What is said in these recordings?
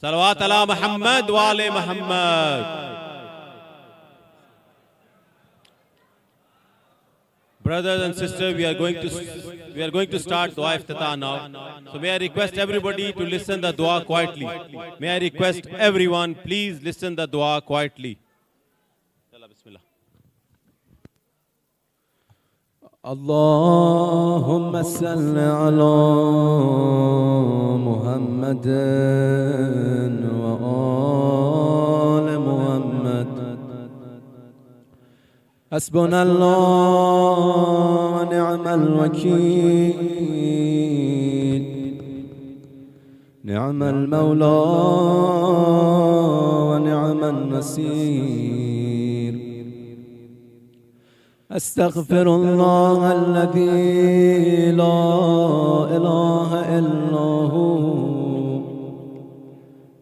Salawat ala Muhammad wa ali Muhammad. Brothers and sisters, we are going to start dua iftatah now. So may I request everybody to listen the dua quietly. May I request everyone, please listen the dua quietly. Bismillah. اللهم صل على محمد وآل محمد. حسبنا الله ونعم الوكيل، نعم المولى ونعم النصير. أستغفر الله الذي لا إله إلا هو،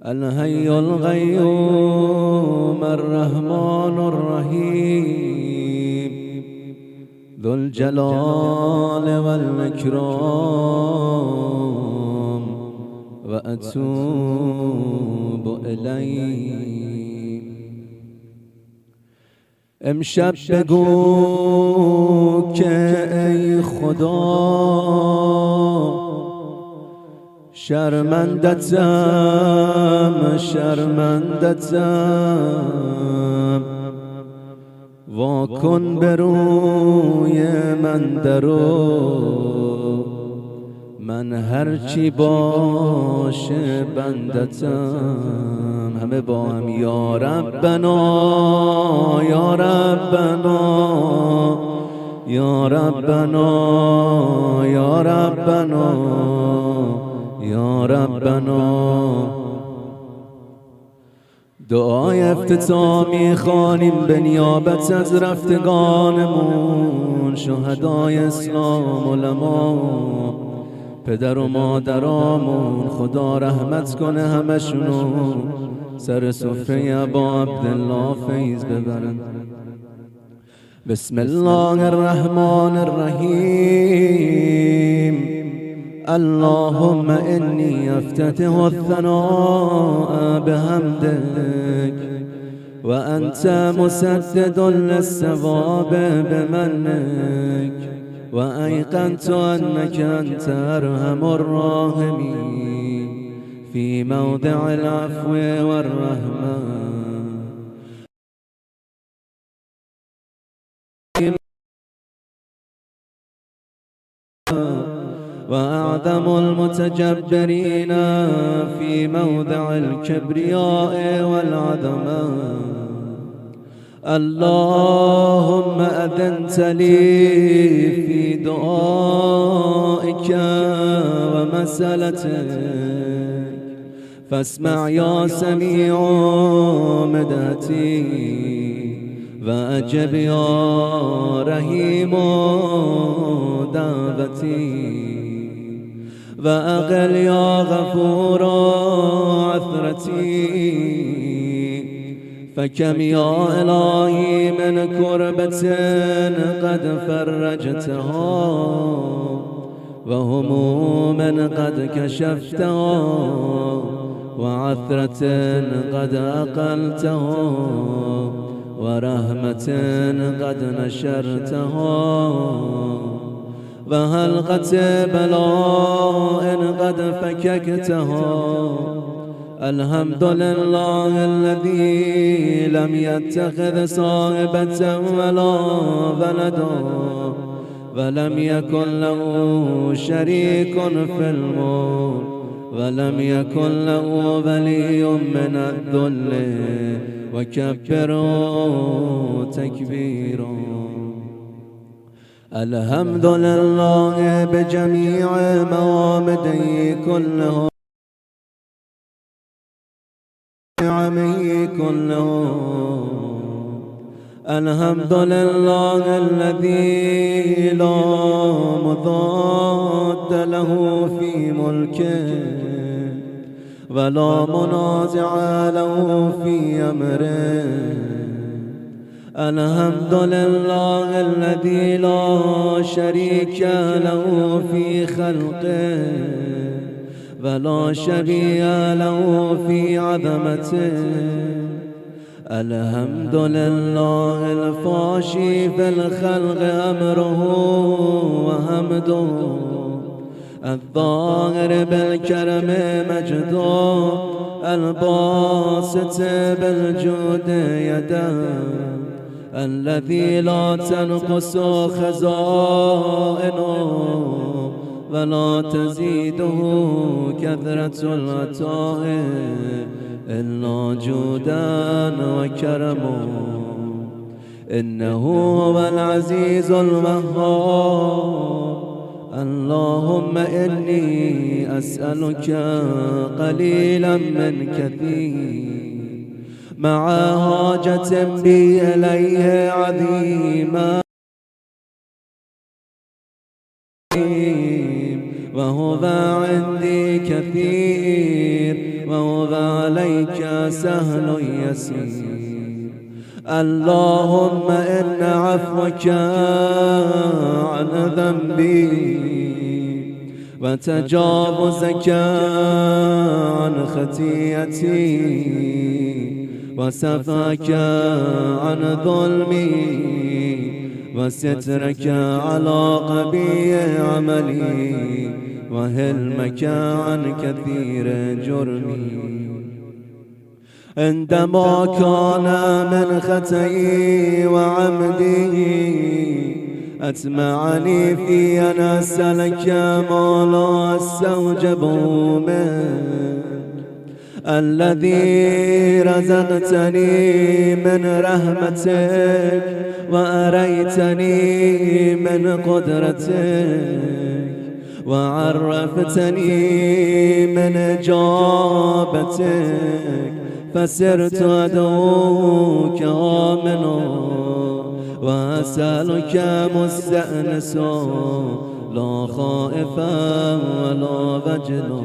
الحي القيوم الرحمن الرحيم، ذو الجلال والإكرام، وأتوب إليه. امشب بگو که ای خدا شرمندتم وا کن به روی من درو، من هرچی باشه بندتم. همه با هم یا ربنا یا ربنا یا ربنا یا ربنا یا ربنا. دعای افتتاح میخوانیم به نیابت از رفتگانمون، شهدای اسلام، علما، پدر و مادرامون. خدا رحمت کنه همشونو، سر سفره ابا عبدالله فیض ببرن. بسم الله الرحمن الرحیم. اللهم انی افتتح الثناء بحمدک و انت مسدد للثواب بمنک و ایقنت انک انت ارحم الراحمین فی موضع العفو والرحمة. وأعظم المتجبرين في موضع الكبرياء والعظمة. اللهم أذنت لي في دعائك ومسألتك، فاسمع يا سميع مدتي وأجب يا رحيم دعوتي، وأقل يا غفور عثرتي. فكم يا إلهي من كربة قد فرجتها وهموم قد كشفتها وعثرة قد أقلتها ورحمة قد نشرتها وحلقة بلاء قد فككتها. الحمد لله الذي لم يتخذ صاحبة ولا ولدا ولم يكن له شريك في الملك ولم يكن له ولي من الذل وكبره تكبيرا. الحمد لله بجميع موامده كلها الحمد لله الذي لا مضاد له في ملكه ولا منازع له في أمره. الحمد لله الذي لا شريك له في خلقه ولا شبيه له في عظمته. الحمد لله الفاشي في الخلق أمره وحمده، الظاهر بالكرم مجده، الباسط بالجود يده، الذي لا تنقص خزائنه ولا تزيده كثرة العطاء إلا جودا وكرما. إنه هو العزيز الوهاب. اللهم إني أسألك قليلا من كثير، مع حاجة بي إليه عظيمة، وهو عندي كثير، وهو عليك سهل يسير. اللهم إن عفوك عن ذنبي، وتجاوزك عن خطيئتي، وسفاك عن ظلمي، وسترك على قبيح عملي، وهلمك عن كثير جرمي. عندما كان من خطئي وعمدي أتمعني في أن أسألك ما لا أستوجبه منك، الذي رزقتني من رحمتك وأريتني من قدرتك وعرفتني من إجابتك، فسرت أدعوك آمنا وأسألك مستأنسا، لا خائفا ولا وجلا،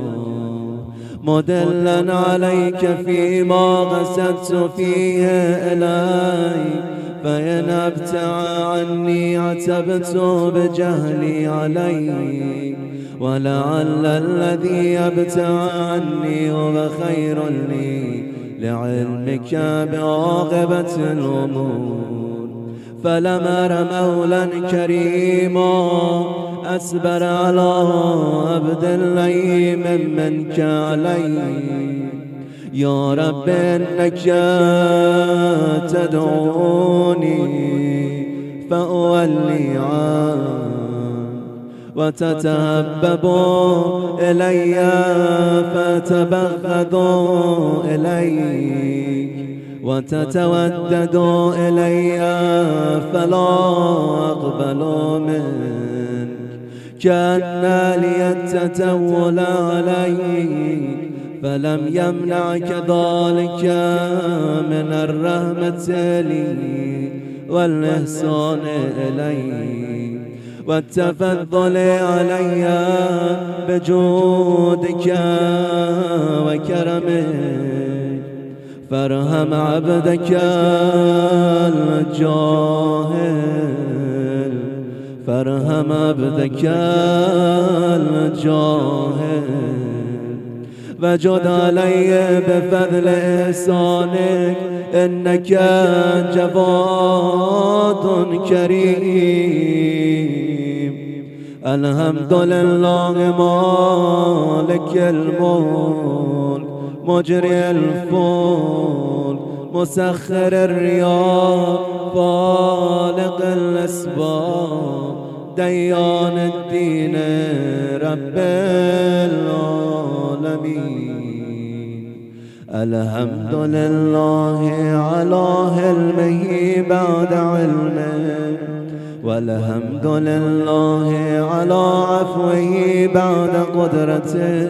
مدلا عليك فيما قصدت فيه إليك. فإن أبتع عني عتبت بجهلي عليك، ولعل الذي أبتع عني هو خير لي لعلمك بعاقبة الأمور. فلم أر مولا كريما أصبر على عبد لئيم منك علي. يا رب إنك تدعوني فأولي عنك، وتتهبب إلي فتبغض إليك، وتتودد إلي فلا أقبل منك. كأن لي التتول عليك، فلم يمنعك ذلك من الرحمة لي والإحسان إلي والتفضل علي بجودك وكرمك. فارحم عبدك الجاهل، فارحم عبدك الجاهل، وجد علي بفضل إحسانك، إنك جواد كريم. الحمد لله مالك الملك مجري الفلك مسخر الرياح فالق الأسباب ديان الدين رب العالمين. الحمد لله على حلمه بعد علمه، والحمد لله على عفوه بعد قدرته،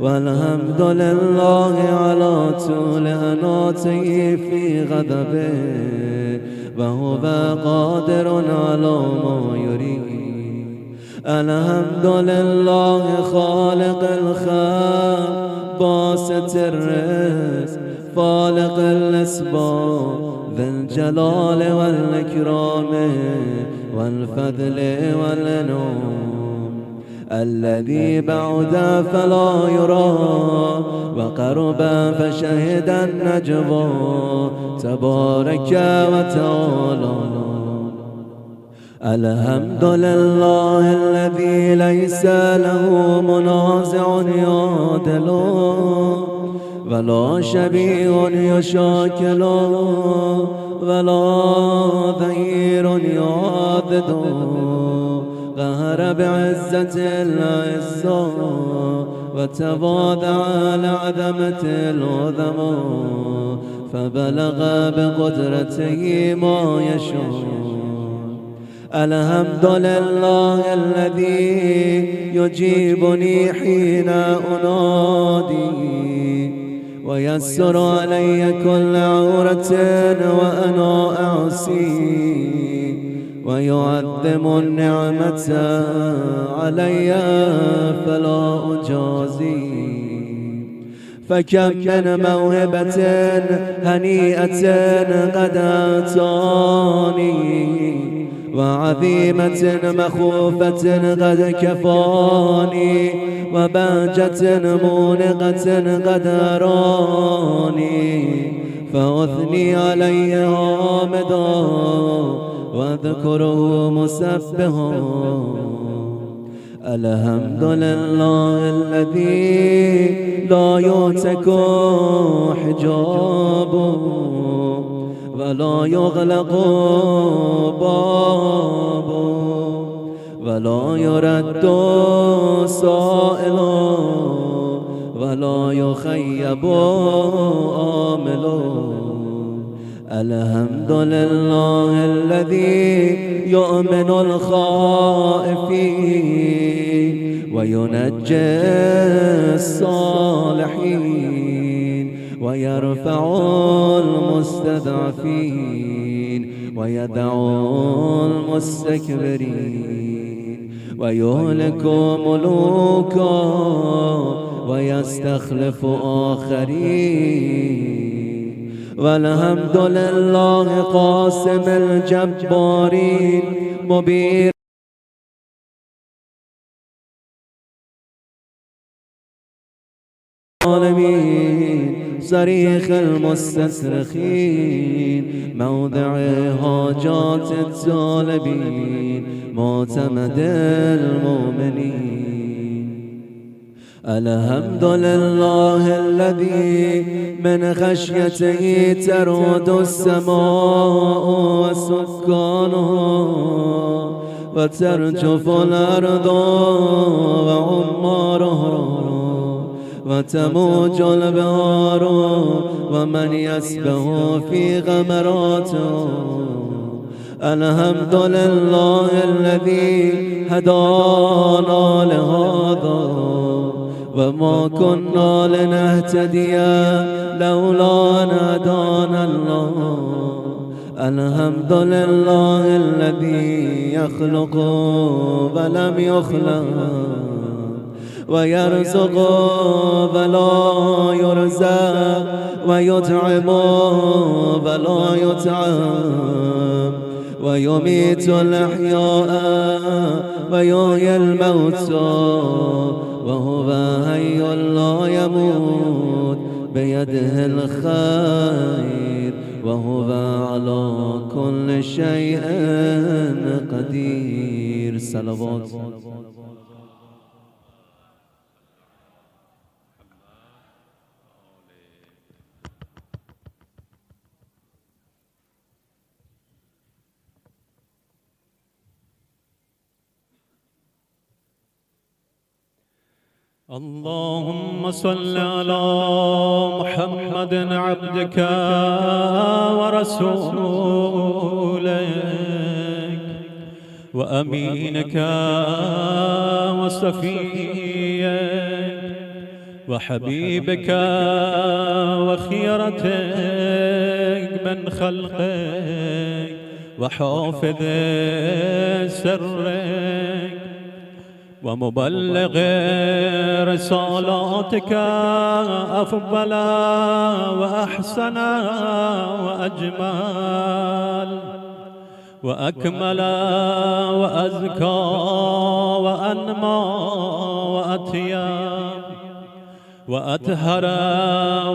والحمد لله على طول أناته في غضبه، وهو قادر على ما يريد. الحمد لله خالق الخلق باسط الرزق فالق الأسباب ذي الجلال والإكرام والفضل والإنعام. الذي بعد فلا يرى وقرب فشهد النجوى تبارك وتعالى. الحمد لله الذي ليس له منازع يعادل ولا شبيه يشاكل ولا ظهير يعاضد. قهر بعزة العزة وتواضع لعظمة العظمى فبلغ بقدرته ما يشاء. الحمد لله الذي يجيبني حين أنادي ويسر علي كل عورة وأنا أعصي ويعظم النعمة علي فلا أجازي. فكم من موهبة هنيئة قد أتاني وعظيمة مخوفة قد كفاني وبهجة مونقة قد أراني فأثني عليه حامدا واذكره مسبحا. الحمد لله الذي لا يهتك حجابه ولا يغلق بابه ولا يرد سائل ولا يخيب آمل. الحمد لله الذي يؤمن الخائفين وينجي الصالحين ويرفع المستضعفين ويدع المستكبرين ويهلك ملوكا ويستخلف آخرين. والحمد لله قاسم الجبارين مبين العالمين صريخ المستصرخين موضع حاجات الطالبين معتمد المؤمنين. الحمد لله الذي من خشيته ترعد السماء وسكانها وترجف الأرض وعمارها وتموج البحار ومن يسبح في غمراته. الحمد لله الذي هدانا لهذا وما كنا لنهتدي لولا أن هدانا الله. الحمد لله الذي يخلق ولم يخلق ويرزق ولا يرزق ويطعم ولا يطعم ويميت الأحياء ويحيي الموتى وهو حي لا يموت بيده الخير وهو على كل شيء قدير. صلوات. اللهم صل على محمد عبدك ورسولك وأمينك وصفيك وحبيبك وخيرتك من خلقك وحافظ سرك ومبلغ رسالاتك أفضل وأحسن وأجمل وأكمل وأزكى وأنمى وأطيب وأطهر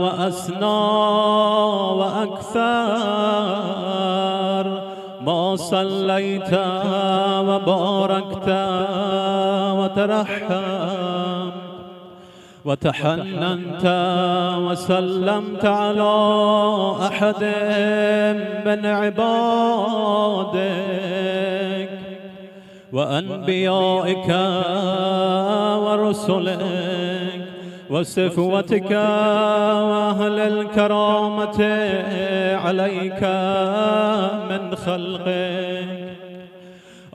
وأسنى وأكثر ما صليت وباركت وترحمت وتحننت وسلمت على أحد من عبادك وأنبيائك ورسلك وصفوتك وأهل الكرامة عليك من خلقك.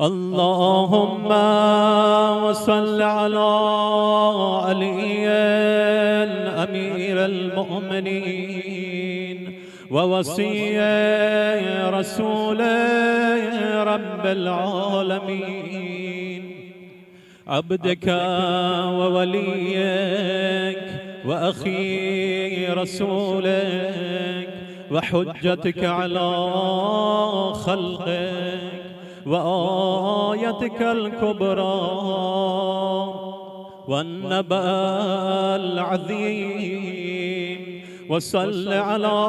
اللهم وصل على علي أمير المؤمنين ووصي رسول رب العالمين، عبدك ووليك وأخي رسولك وحجتك على خلقك وآيتك الكبرى والنبأ العظيم. وصل على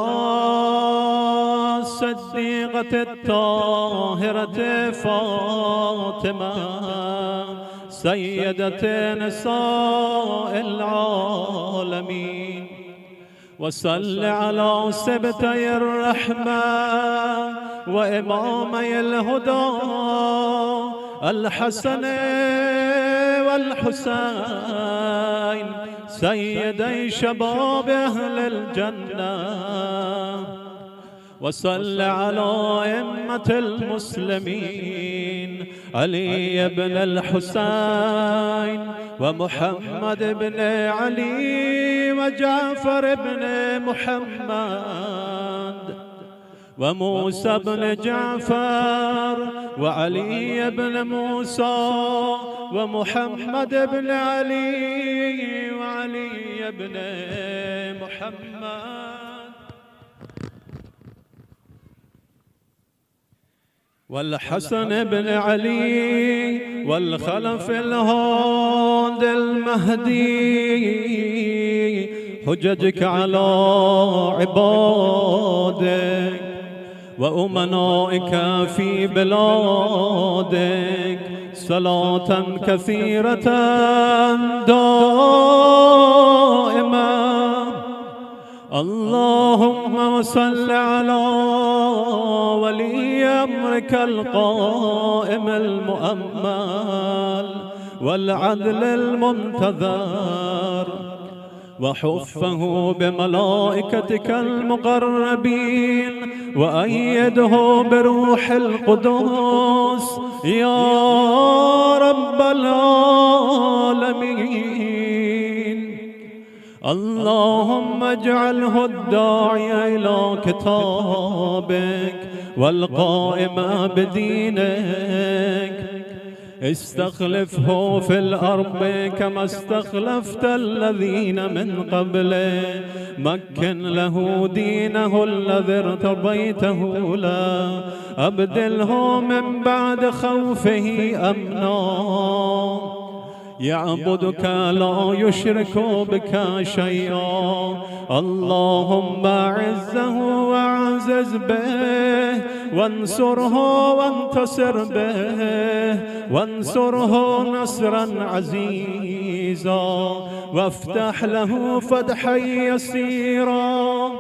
الصديقة الطاهرة فاطمة سيدة نساء العالمين. وصل على سبتي الرحمة وإمامي الهدى الحسن والحسين سيدي شباب أهل الجنة. وصل على أئمة المسلمين علي بن الحسين ومحمد بن علي وجعفر بن محمد وموسى بن جعفر وعلي بن موسى ومحمد بن علي وعلي بن محمد والحسن بن علي والخلف الهاد المهدي. حججك على عبادك وأمنائك في بلادك صلاة كثيرة دائمة. اللهم صل على ولي أمرك القائم المؤمل والعدل المنتظر وحفه بملائكتك المقربين وأيده بروح القدس يا رب العالمين. اللهم اجعله الداعي إلى كتابك والقائم بدينك. استخلفه في الأرض كما استخلفت الذين من قبله. مكن له دينه الذي ارتضيته له. أبدله من بعد خوفه أمنا. يعبدك لا يشرك بك شيئا. اللهم أعزه وأعزز به وانصره وانتصر به وانصره نصرا عزيزا وافتح له فتحا يسيرا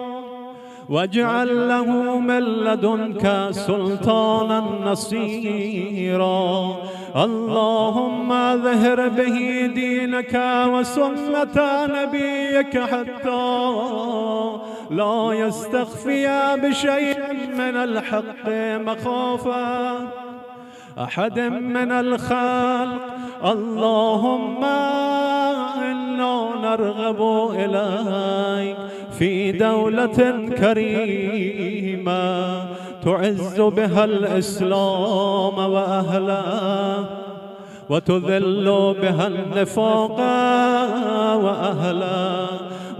واجعل له من لدنك سلطانا نصيرا. اللهم اظهر به دينك وسنة نبيك حتى لا يستخفي بشيء من الحق مخافة أحد من الخلق. اللهم إنا نرغب إليك في دولة كريمة تعز بها الإسلام وأهله وتذل بها النفاق وأهله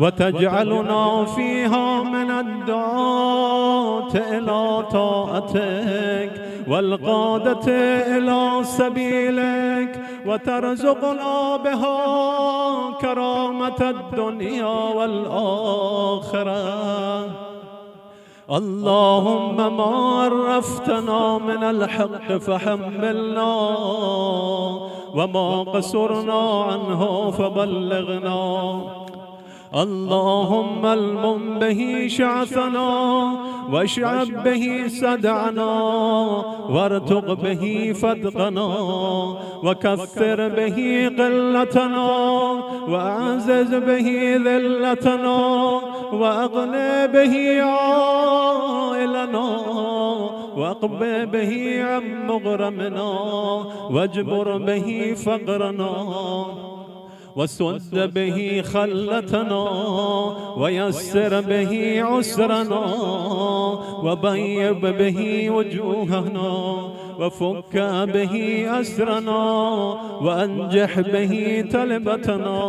وتجعلنا فيها من الدعاة إلى طاعتك والقادة إلى سبيلك، وترزقنا بها كرامة الدنيا والآخرة. اللهم ما عرفتنا من الحق فحملنا، وما قصرنا عنه فبلغنا. اللهم المم به شعثنا، واشعب به صدعنا، وارتق به فدقنا، وكثر به قلتنا، وأعزز به ذلتنا، وأغني به عائلنا، واقض به عن مغرمنا، واجبر به فقرنا، وسد به خلتنا، ويسر به عسرنا، وبيض به وجوهنا، وفك به أسرنا، وأنجح به تلبتنا،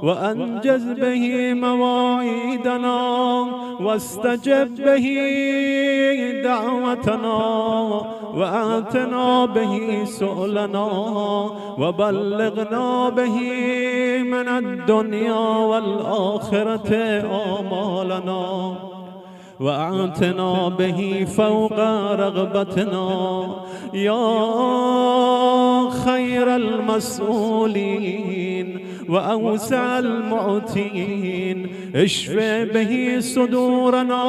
وأنجز به مواعيدنا، واستجب به دعوتنا، وآتنا به سؤلنا، وبلغنا به من الدنيا والآخرة آمالنا، وأعطنا به فوق رغبتنا. يا خير المسؤولين وأوسع المعطين، اشف به صدورنا،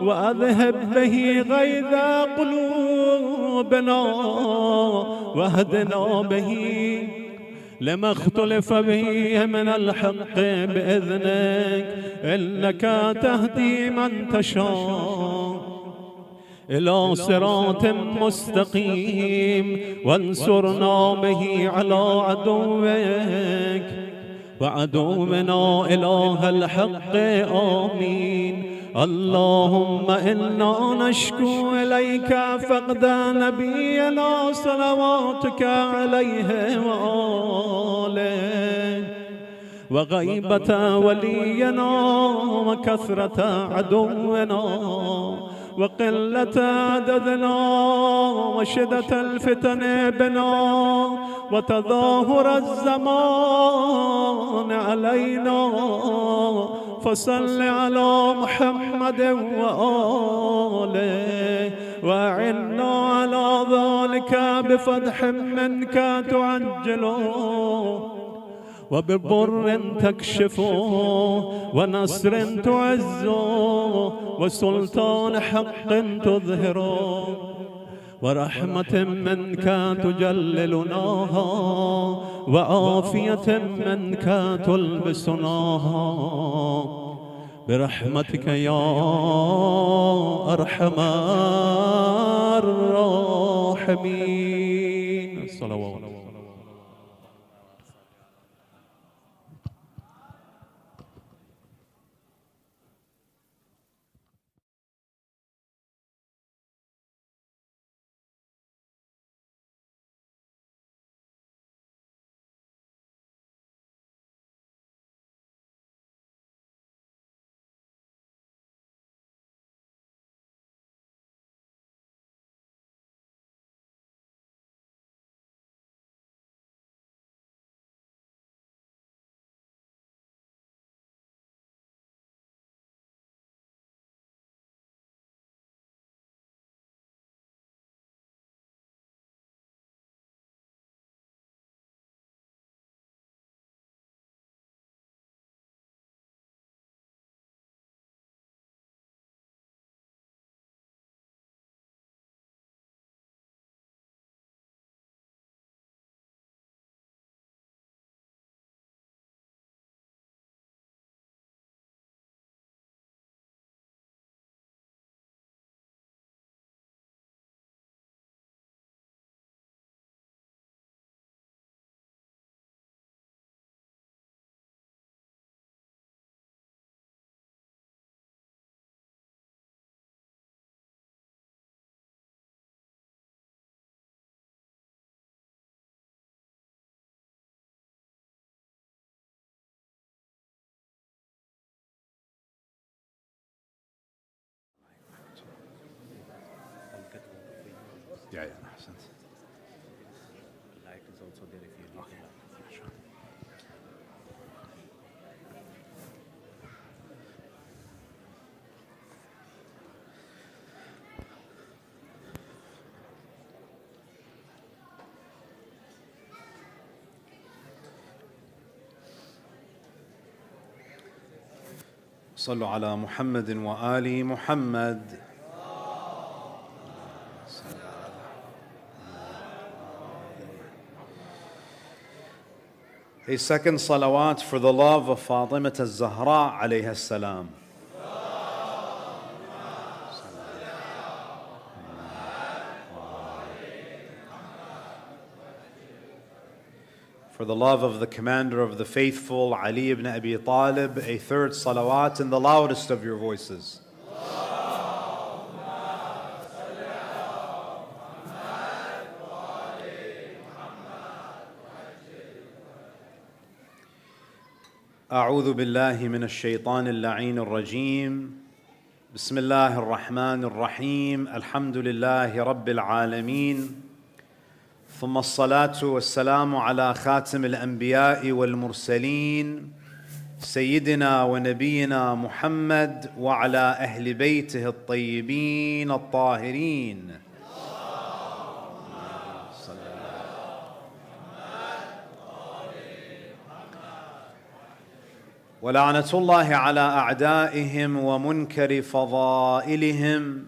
وأذهب به غيظ قلوبنا، واهدنا به لما اختلف به من الحق بإذنك، إنك تهدي من تشاء إلى صراط مستقيم، وانصرنا به على عدوك وعدونا إله الحق. آمين. اللهم إنا نشكو إليك فقد نبينا صلواتك عليه وآله، وغيبة ولينا، وكثرة عدونا، وقلة عددنا، وشدة الفتن بنا، وتظاهر الزمان علينا. فصل على محمد وآله، وأعنا على ذلك بفتح منك تعجله، وببر تكشفه، ونصر تعزه، وسلطان حق تظهره، ورحمة منك تجللناها، وعافية منك تلبسناها، برحمتك يا أرحم الراحمين. الصلوات. صلوا على محمد وآل محمد. A second salawat for the love of Fatima Azhar alayha salam. For the love of the commander of the faithful, Ali ibn Abi Talib, a third salawat in the loudest of your voices. أعوذ بالله من الشيطان اللعين الرجيم. بسم الله الرحمن الرحيم. الحمد لله رب العالمين. ثم الصلاة والسلام على خاتم الأنبياء والمرسلين سيدنا ونبينا محمد وعلى أهل بيته الطيبين الطاهرين. ولعنة الله على أعدائهم ومنكر فضائلهم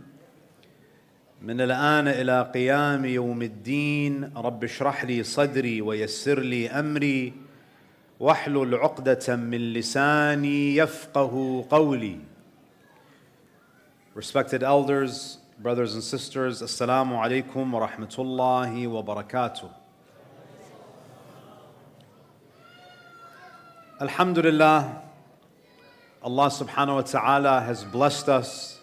من الآن إلى قيام يوم الدين. رب اشرح لي صدري ويسر لي أمري واحلل عقدة من لساني يفقه قولي. Respected elders, brothers and sisters, Assalamu alaikum wa rahmatullahi wa barakatuh. Alhamdulillah, Allah subhanahu wa ta'ala has blessed us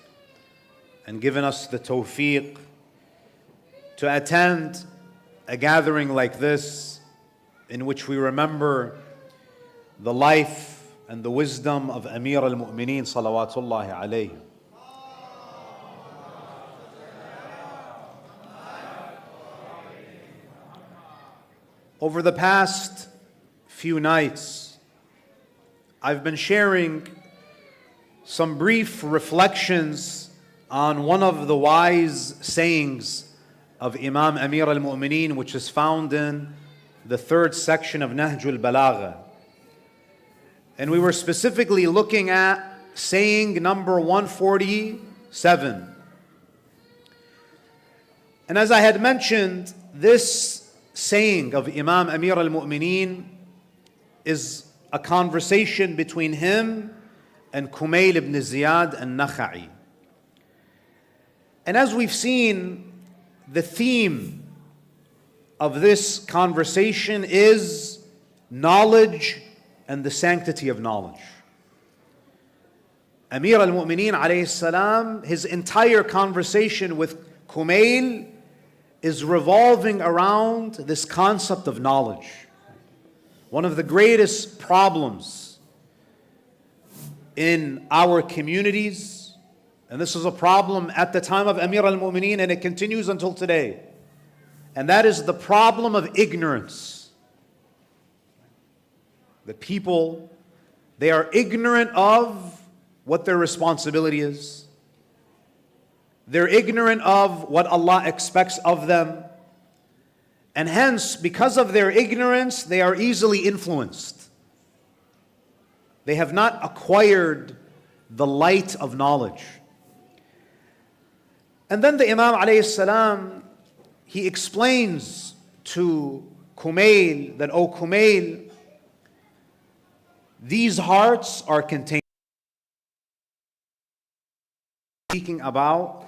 and given us the tawfiq to attend a gathering like this in which we remember the life and the wisdom of Amir al-Mu'mineen salawatullahi alayhi. Over the past few nights, I've been sharing some brief reflections on one of the wise sayings of Imam Amir al-Mu'mineen, which is found in the third section of Nahjul Balagha. And we were specifically looking at saying number 147. And as I had mentioned, this saying of Imam Amir al-Mu'mineen is a conversation between him and Kumail ibn Ziyad al-Nakha'i. And as we've seen, the theme of this conversation is knowledge and the sanctity of knowledge. Amir al-Mu'mineen alayhi salam, his entire conversation with Kumail is revolving around this concept of knowledge. One of the greatest problems in our communities, and this was a problem at the time of Amir al-Mu'mineen and it continues until today, and that is the problem of ignorance. The people, they are ignorant of what their responsibility is. They're ignorant of what Allah expects of them. And hence, because of their ignorance, they are easily influenced. They have not acquired the light of knowledge. And then the Imam alayhi salam, he explains to Kumail that, O Kumail, these hearts are contained. Speaking about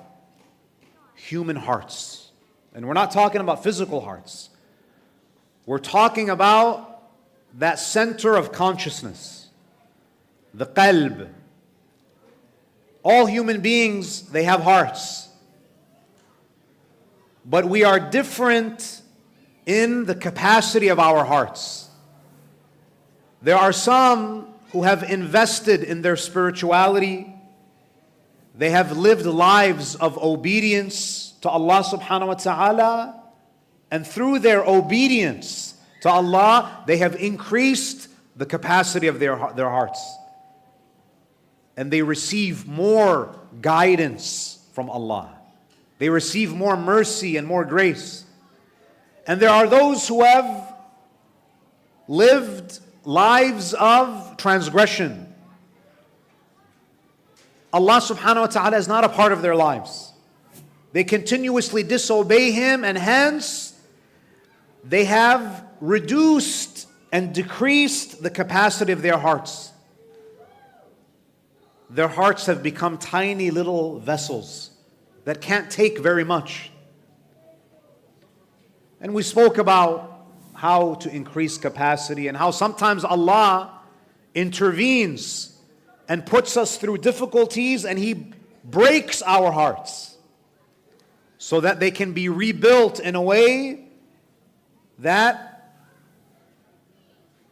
human hearts. And we're not talking about physical hearts. We're talking about that center of consciousness, the qalb. All human beings, they have hearts. But we are different in the capacity of our hearts. There are some who have invested in their spirituality. They have lived lives of obedience to Allah subhanahu wa ta'ala, and through their obedience to Allah, they have increased the capacity of their hearts. And they receive more guidance from Allah. They receive more mercy and more grace. And there are those who have lived lives of transgression. Allah subhanahu wa ta'ala is not a part of their lives. They continuously disobey Him, and hence they have reduced and decreased the capacity of their hearts. Their hearts have become tiny little vessels that can't take very much. And we spoke about how to increase capacity and how sometimes Allah intervenes and puts us through difficulties, and He breaks our hearts so that they can be rebuilt in a way that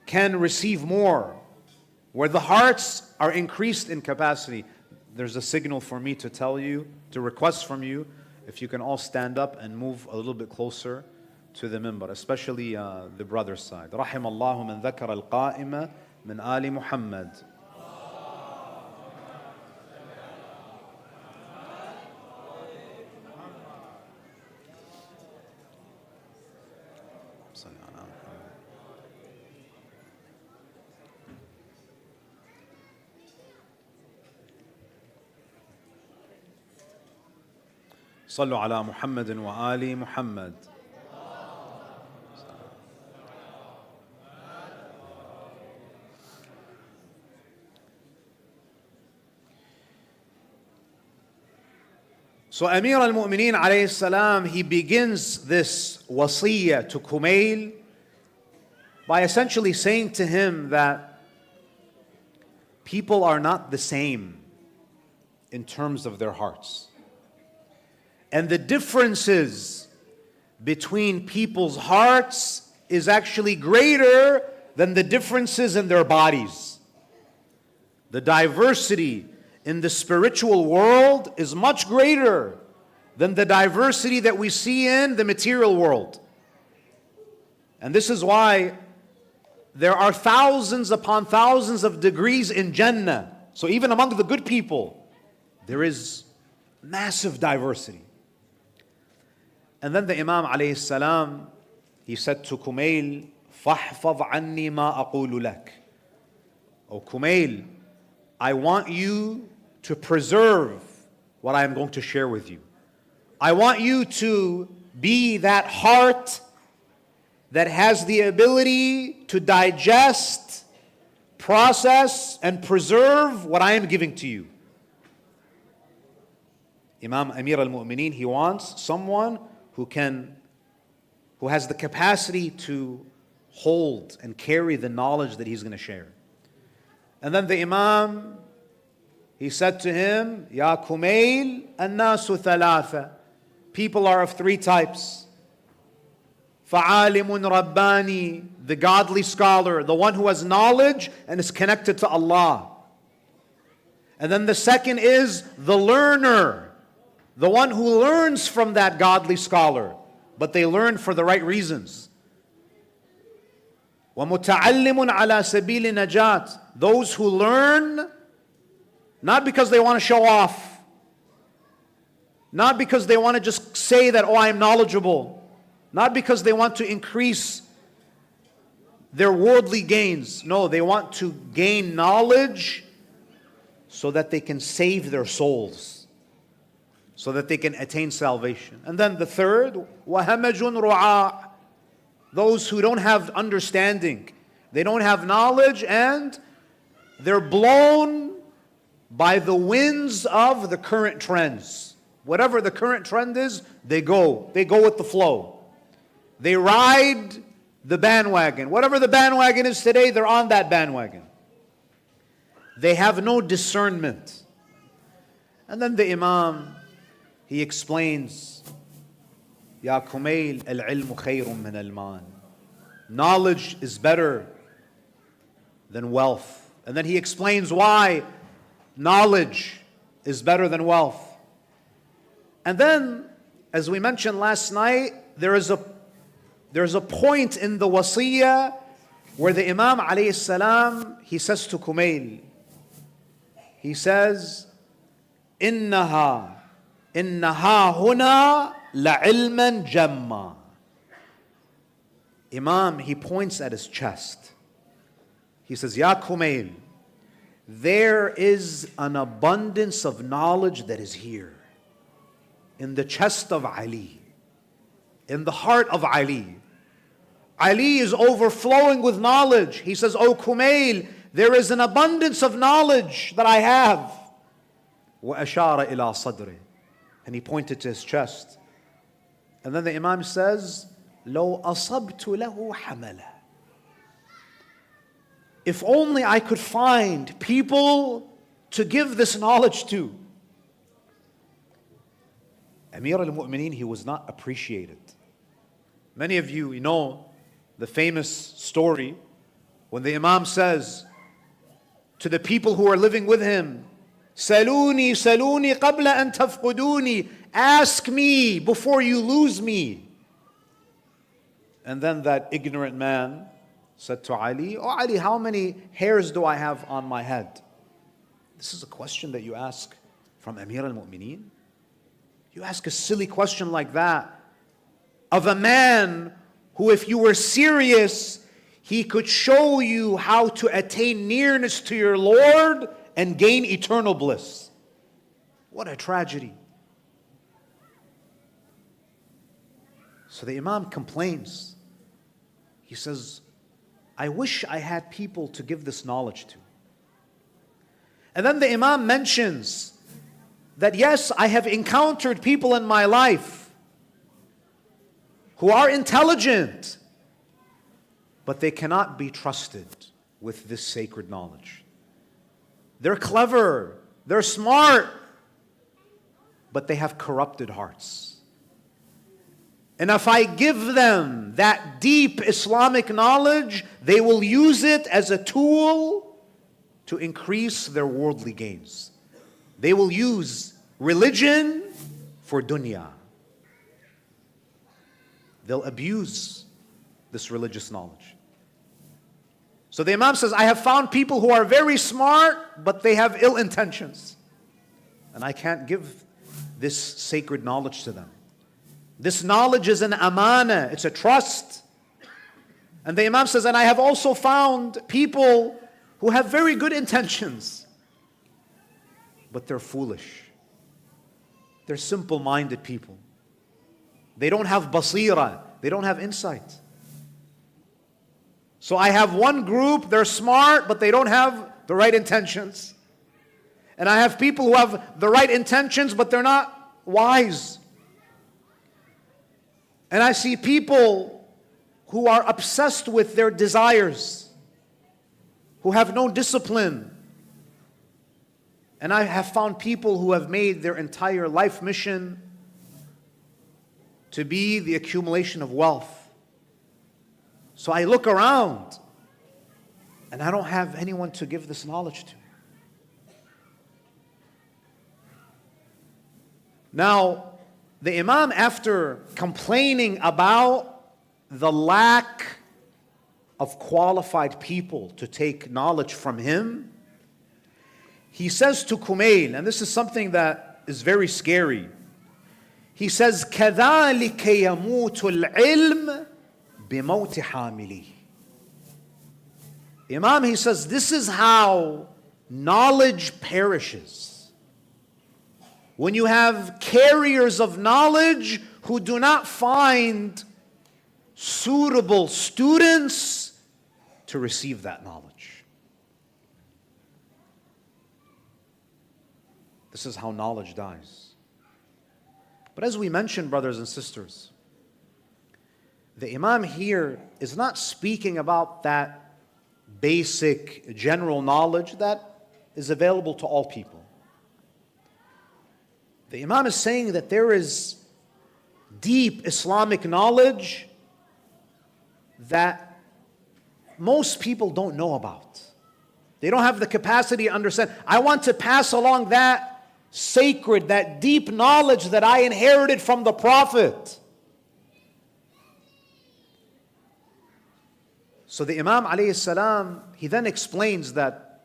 can receive more, where the hearts are increased in capacity. There's a signal for me to tell you, to request from you, if you can all stand up and move a little bit closer to the minbar, especially the brother's side. رحم الله من ذكر القائمة من آل محمد. صلوا على محمد وآل محمد. So Amir al-Mu'mineen alayhi salam, he begins this wasiyah to Kumail by essentially saying to him that people are not the same in terms of their hearts. And the differences between people's hearts is actually greater than the differences in their bodies. The diversity in the spiritual world is much greater than the diversity that we see in the material world. And this is why there are thousands upon thousands of degrees in Jannah. So even among the good people, there is massive diversity. And then the Imam alayhi salam, he said to Kumail, فَاحْفَظْ عَنِّي مَا أَقُولُ لَكَ. O Kumail, I want you to preserve what I am going to share with you. I want you to be that heart that has the ability to digest, process, and preserve what I am giving to you. Imam Amir al-Mu'mineen, he wants someone who has the capacity to hold and carry the knowledge that he's going to share. And then the Imam, he said to him, Ya Kumail, an-nasu thalatha. People are of three types. Fa'alimun Rabbani, the godly scholar, the one who has knowledge and is connected to Allah. And then the second is the learner, the one who learns from that godly scholar, but they learn for the right reasons. وَمُتَعَلِّمٌ عَلَى سَبِيلِ نَجَاتٍ, those who learn not because they want to show off, not because they want to just say that, oh, I am knowledgeable, not because they want to increase their worldly gains. No, they want to gain knowledge so that they can save their souls, so that they can attain salvation. And then the third, وَهَمَجٌ رُعَاء, those who don't have understanding, they don't have knowledge, and they're blown by the winds of the current trends. Whatever the current trend is, they go with the flow. They ride the bandwagon. Whatever the bandwagon is today, they're on that bandwagon. They have no discernment. And then the Imam, he explains, Ya Kumail, al-ilmu khayrun min al-mal. Knowledge is better than wealth. And then he explains why knowledge is better than wealth. And then, as we mentioned last night, there's a point in the wasiyah where the Imam alayhi salam, he says to Kumail, he says, إِنَّهَا هُنَا لَعِلْمًا جَمًّا. Imam, he points at his chest. He says, Ya Kumail, there is an abundance of knowledge that is here, in the chest of Ali, in the heart of Ali. Ali is overflowing with knowledge. He says, "O Kumail, there is an abundance of knowledge that I have." وَأَشَارَ إِلَىٰ صَدْرِهِ, and he pointed to his chest. And then the Imam says, لَوْ أَصَبْتُ لَهُ حَمَلًا. If only I could find people to give this knowledge to. Amir al-Mu'mineen, he was not appreciated. Many of you know the famous story when the Imam says to the people who are living with him, "Saluni, saluni qabla an tafquduni." Ask me before you lose me. And then that ignorant man said to Ali, "Oh Ali, how many hairs do I have on my head?" This is a question that you ask from Amir al-Mu'mineen? You ask a silly question like that of a man who, if you were serious, he could show you how to attain nearness to your Lord and gain eternal bliss. What a tragedy. So the Imam complains. He says, "I wish I had people to give this knowledge to." And then the Imam mentions that yes, I have encountered people in my life who are intelligent, but they cannot be trusted with this sacred knowledge. They're clever, they're smart, but they have corrupted hearts. And if I give them that deep Islamic knowledge, they will use it as a tool to increase their worldly gains. They will use religion for dunya. They'll abuse this religious knowledge. So the Imam says, I have found people who are very smart, but they have ill intentions. And I can't give this sacred knowledge to them. This knowledge is an amana, it's a trust. And the Imam says, and I have also found people who have very good intentions, but they're foolish. They're simple-minded people. They don't have basira, they don't have insight. So I have one group, they're smart, but they don't have the right intentions. And I have people who have the right intentions, but they're not wise. And I see people who are obsessed with their desires, who have no discipline. And I have found people who have made their entire life mission to be the accumulation of wealth. So I look around and I don't have anyone to give this knowledge to. Now, the Imam, after complaining about the lack of qualified people to take knowledge from him, he says to Kumail, and this is something that is very scary. He says, كَذَلِكَ يَمُوتُ الْعِلْمِ بِمَوْتِ حَامِلِهِ. Imam, he says, this is how knowledge perishes. When you have carriers of knowledge who do not find suitable students to receive that knowledge. This is how knowledge dies. But as we mentioned, brothers and sisters, the Imam here is not speaking about that basic general knowledge that is available to all people. The Imam is saying that there is deep Islamic knowledge that most people don't know about. They don't have the capacity to understand. I want to pass along that sacred, that deep knowledge that I inherited from the Prophet. So the Imam alayhi salam, he then explains that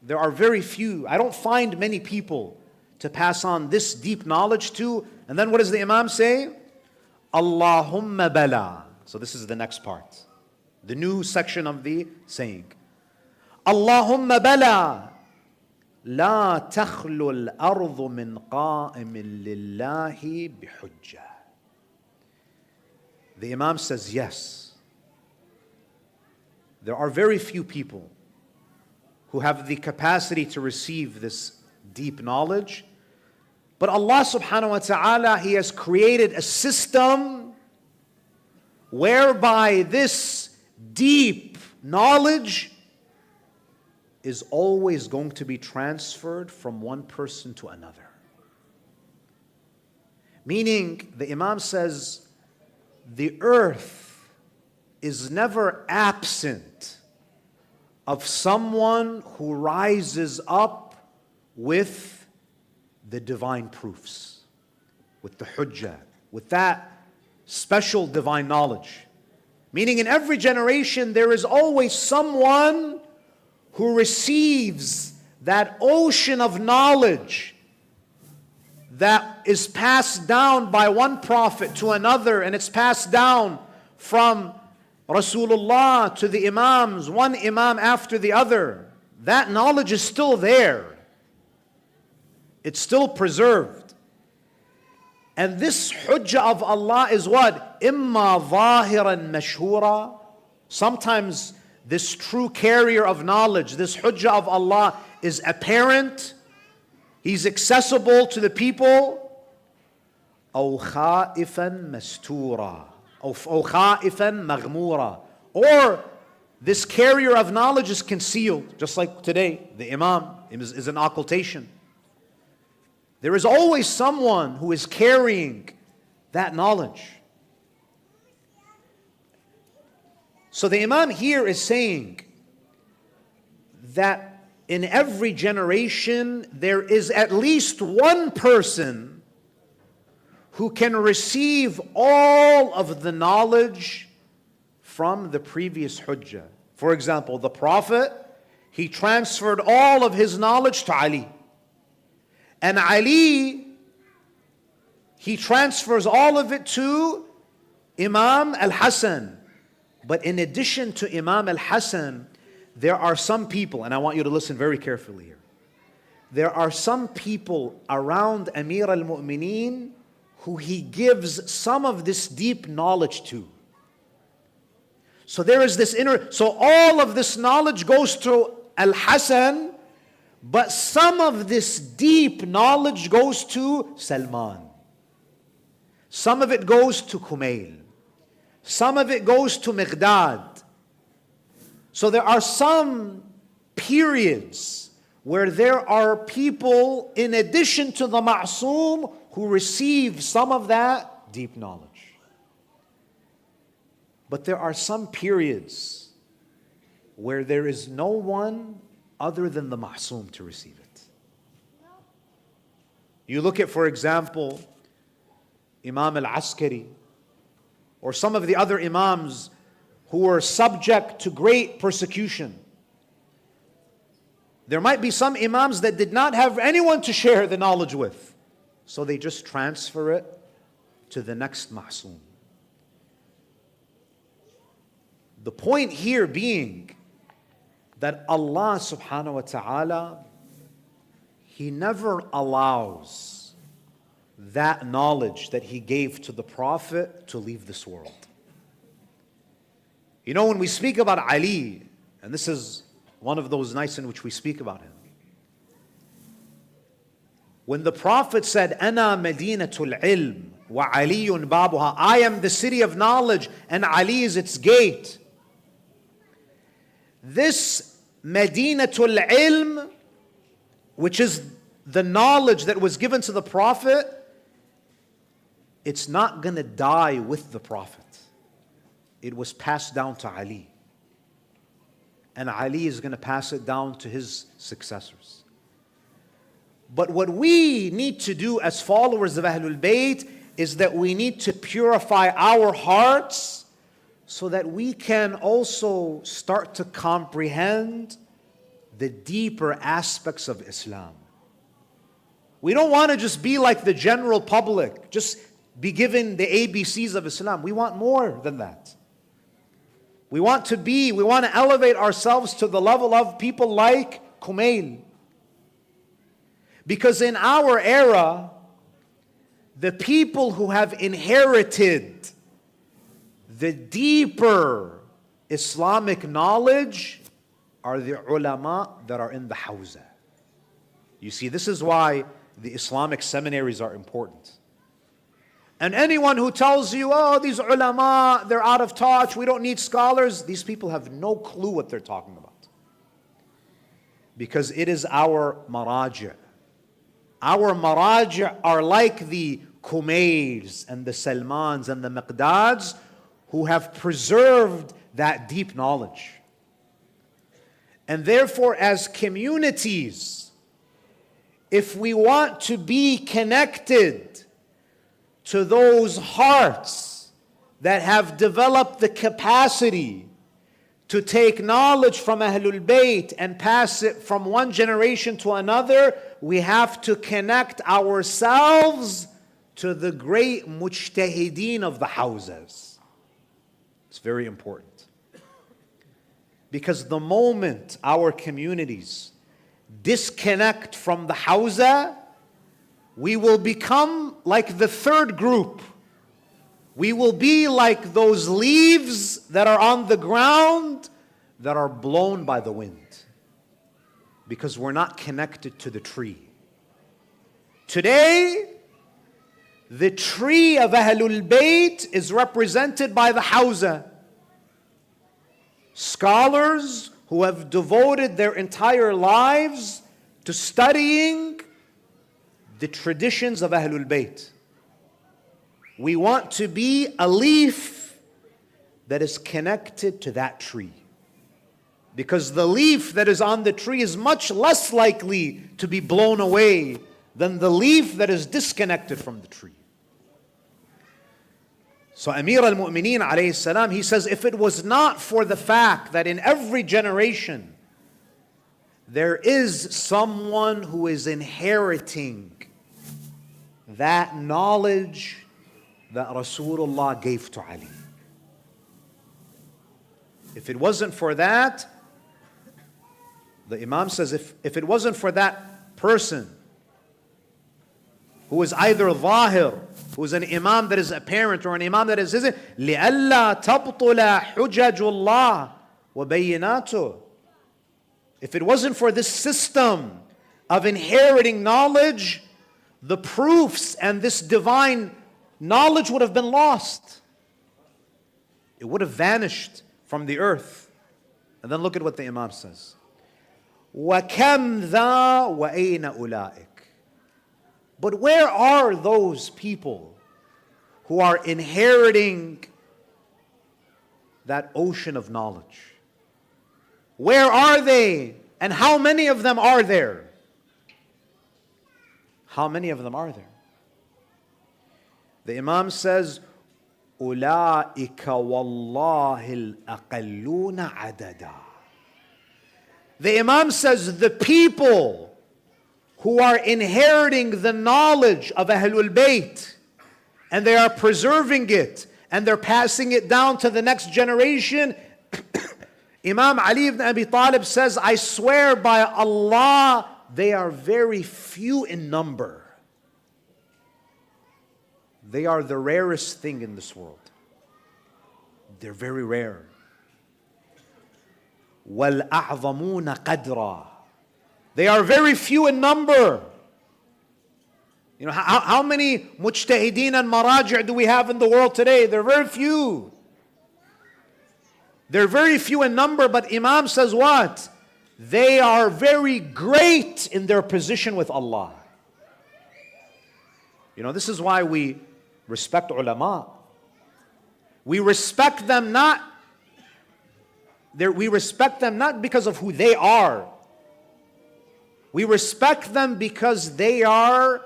there are very few, I don't find many people to pass on this deep knowledge to. And then what does the Imam say? Allahumma bala. So this is the next part, the new section of the saying. Allahumma bala. لا تخلو الأرض من قائم لله بحجة. The Imam says, yes, there are very few people who have the capacity to receive this deep knowledge. But Allah subhanahu wa ta'ala, He has created a system whereby this deep knowledge is always going to be transferred from one person to another. Meaning, the Imam says, the earth is never absent of someone who rises up with the divine proofs, with the hujjah, with that special divine knowledge. Meaning, in every generation, there is always someone who receives that ocean of knowledge that is passed down by one prophet to another, and it's passed down from Rasulullah to the Imams, one Imam after the other. That knowledge is still there. It's still preserved. And this hujjah of Allah is what? Imma zahiran mashhura. Sometimes this true carrier of knowledge, this hujjah of Allah is apparent. He's accessible to the people. أو خائفا مستورا أو خائفا مغمورا. Or this carrier of knowledge is concealed. Just like today, the Imam is an occultation. There is always someone who is carrying that knowledge. So the Imam here is saying that in every generation there is at least one person who can receive all of the knowledge from the previous hujjah. For example, the Prophet, he transferred all of his knowledge to Ali. And Ali, he transfers all of it to Imam al-Hasan. But in addition to Imam al-Hasan, there are some people, and I want you to listen very carefully here. There are some people around Amir al-Mu'mineen who he gives some of this deep knowledge to. So there is this so all of this knowledge goes to al-Hasan, but some of this deep knowledge goes to Salman. Some of it goes to Kumail. Some of it goes to Miqdad. So there are some periods where there are people, in addition to the Ma'soom, who receive some of that deep knowledge. But there are some periods where there is no one other than the Ma'soom to receive it. You look at, for example, Imam al-Askari, or some of the other Imams who were subject to great persecution. There might be some Imams that did not have anyone to share the knowledge with, so they just transfer it to the next Ma'soom. The point here being that Allah subhanahu wa ta'ala, He never allows that knowledge that He gave to the Prophet to leave this world. You know, when we speak about Ali, and this is one of those nights in which we speak about him, when the Prophet said, "Ana Madinatul Ilm wa Aliyun babuha," I am the city of knowledge and Ali is its gate. This Madinatul Ilm, which is the knowledge that was given to the Prophet, it's not going to die with the Prophet. It was passed down to Ali. And Ali is going to pass it down to his successors. But what we need to do as followers of Ahlul Bayt is that we need to purify our hearts so that we can also start to comprehend the deeper aspects of Islam. We don't want to just be like the general public, just be given the ABCs of Islam. We want more than that. We want to elevate ourselves to the level of people like Kumail. Because in our era, the people who have inherited the deeper Islamic knowledge are the ulama that are in the hawza. You see, this is why the Islamic seminaries are important. And anyone who tells you, oh, these ulama, they're out of touch, we don't need scholars, these people have no clue what they're talking about. Because it is our maraji'. Our maraji' are like the Kumails and the Salmans and the Miqdads who have preserved that deep knowledge. And therefore, as communities, if we want to be connected to those hearts that have developed the capacity to take knowledge from Ahlul Bayt and pass it from one generation to another, we have to connect ourselves to the great mujtahideen of the houses. It's very important. Because the moment our communities disconnect from the hawza, we will become like the third group. We will be like those leaves that are on the ground that are blown by the wind. Because we're not connected to the tree. Today, the tree of Ahlul Bayt is represented by the hawza. Scholars who have devoted their entire lives to studying the traditions of Ahlul Bayt. We want to be a leaf that is connected to that tree. Because the leaf that is on the tree is much less likely to be blown away than the leaf that is disconnected from the tree. So Amir al-Mu'mineen alayhi salam, he says, if it was not for the fact that in every generation there is someone who is inheriting that knowledge that Rasulullah gave to Ali. If it wasn't for that, the Imam says, if it wasn't for that person who is either zahir, who is an Imam that is apparent, or an Imam that is isn't, لِأَلَّا تَبْطُلَ حُجَجُ اللَّهِ وَبَيِّنَاتُهُ. If it wasn't for this system of inheriting knowledge, the proofs and this divine knowledge would have been lost. It would have vanished from the earth. And then look at what the Imam says. وَكَمْ ذَا وَأَيْنَ أُولَٰئِكَ. But where are those people who are inheriting that ocean of knowledge? Where are they? And how many of them are there? How many of them are there? The Imam says, أُولَٰئِكَ وَاللَّهِ الْأَقَلُّونَ عَدَدًا. The Imam says, the people who are inheriting the knowledge of Ahlul Bayt, and they are preserving it, and they're passing it down to the next generation, Imam Ali ibn Abi Talib says, I swear by Allah, they are very few in number. They are the rarest thing in this world. They're very rare. وَالْأَعْظَمُونَ قَدْرًا. They are very few in number. You know, how many mujtahideen and maraji' do we have in the world today? They're very few. They're very few in number, but Imam says what? They are very great in their position with Allah. You know, this is why we respect ulama. We respect them not because of who they are. We respect them because they are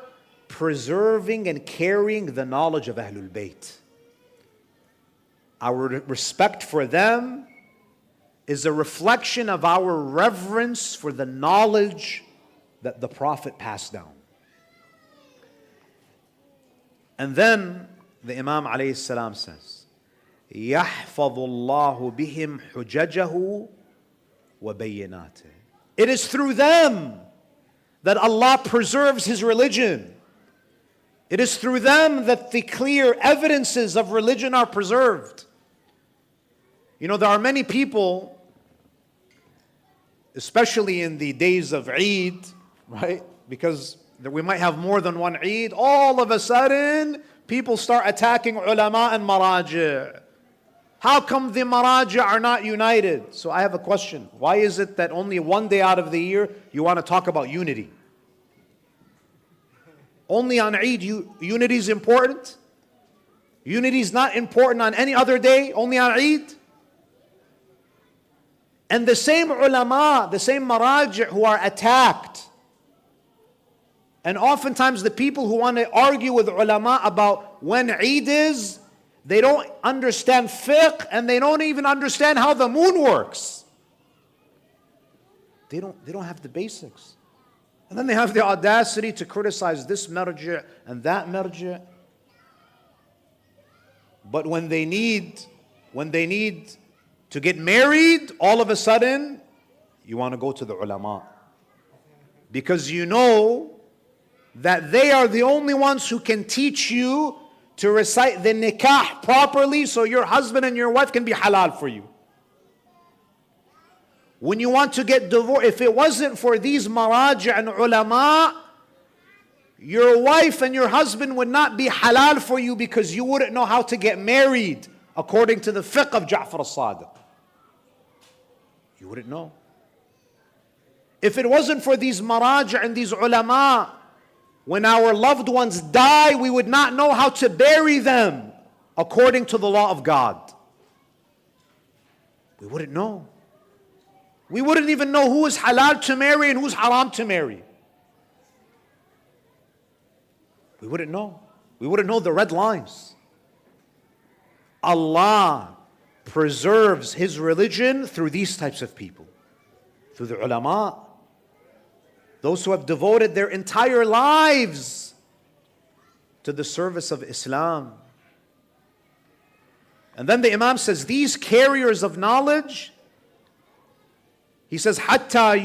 preserving and carrying the knowledge of Ahlul Bayt. Our respect for them is a reflection of our reverence for the knowledge that the Prophet passed down. And then the Imam alayhi salam says, يحفظ الله بهم حججه وبيناته. It is through them that Allah preserves His religion. It is through them that the clear evidences of religion are preserved. You know, there are many people, especially in the days of Eid, right? Because we might have more than one Eid. All of a sudden, people start attacking ulama and maraji'. How come the maraji' are not united? So I have a question. Why is it that only one day out of the year you want to talk about unity? Only on Eid, unity is important? Unity is not important on any other day, only on Eid? And the same ulama, the same maraji' who are attacked, and oftentimes the people who want to argue with ulama about when Eid is, they don't understand fiqh and they don't even understand how the moon works. They don't have the basics. And then they have the audacity to criticize this marji' and that marji'. But when they need to get married, all of a sudden, you want to go to the ulama. Because you know that they are the only ones who can teach you to recite the nikah properly so your husband and your wife can be halal for you. When you want to get divorced, if it wasn't for these maraji' and ulama, your wife and your husband would not be halal for you because you wouldn't know how to get married according to the fiqh of Ja'far al-Sadiq. You wouldn't know. If it wasn't for these maraji' and these ulama, when our loved ones die, we would not know how to bury them according to the law of God. We wouldn't know. We wouldn't even know who is halal to marry and who's haram to marry. We wouldn't know. We wouldn't know the red lines. Allah preserves His religion through these types of people. Through the ulama. Those who have devoted their entire lives to the service of Islam. And then the Imam says, these carriers of knowledge, he says, حَتَّى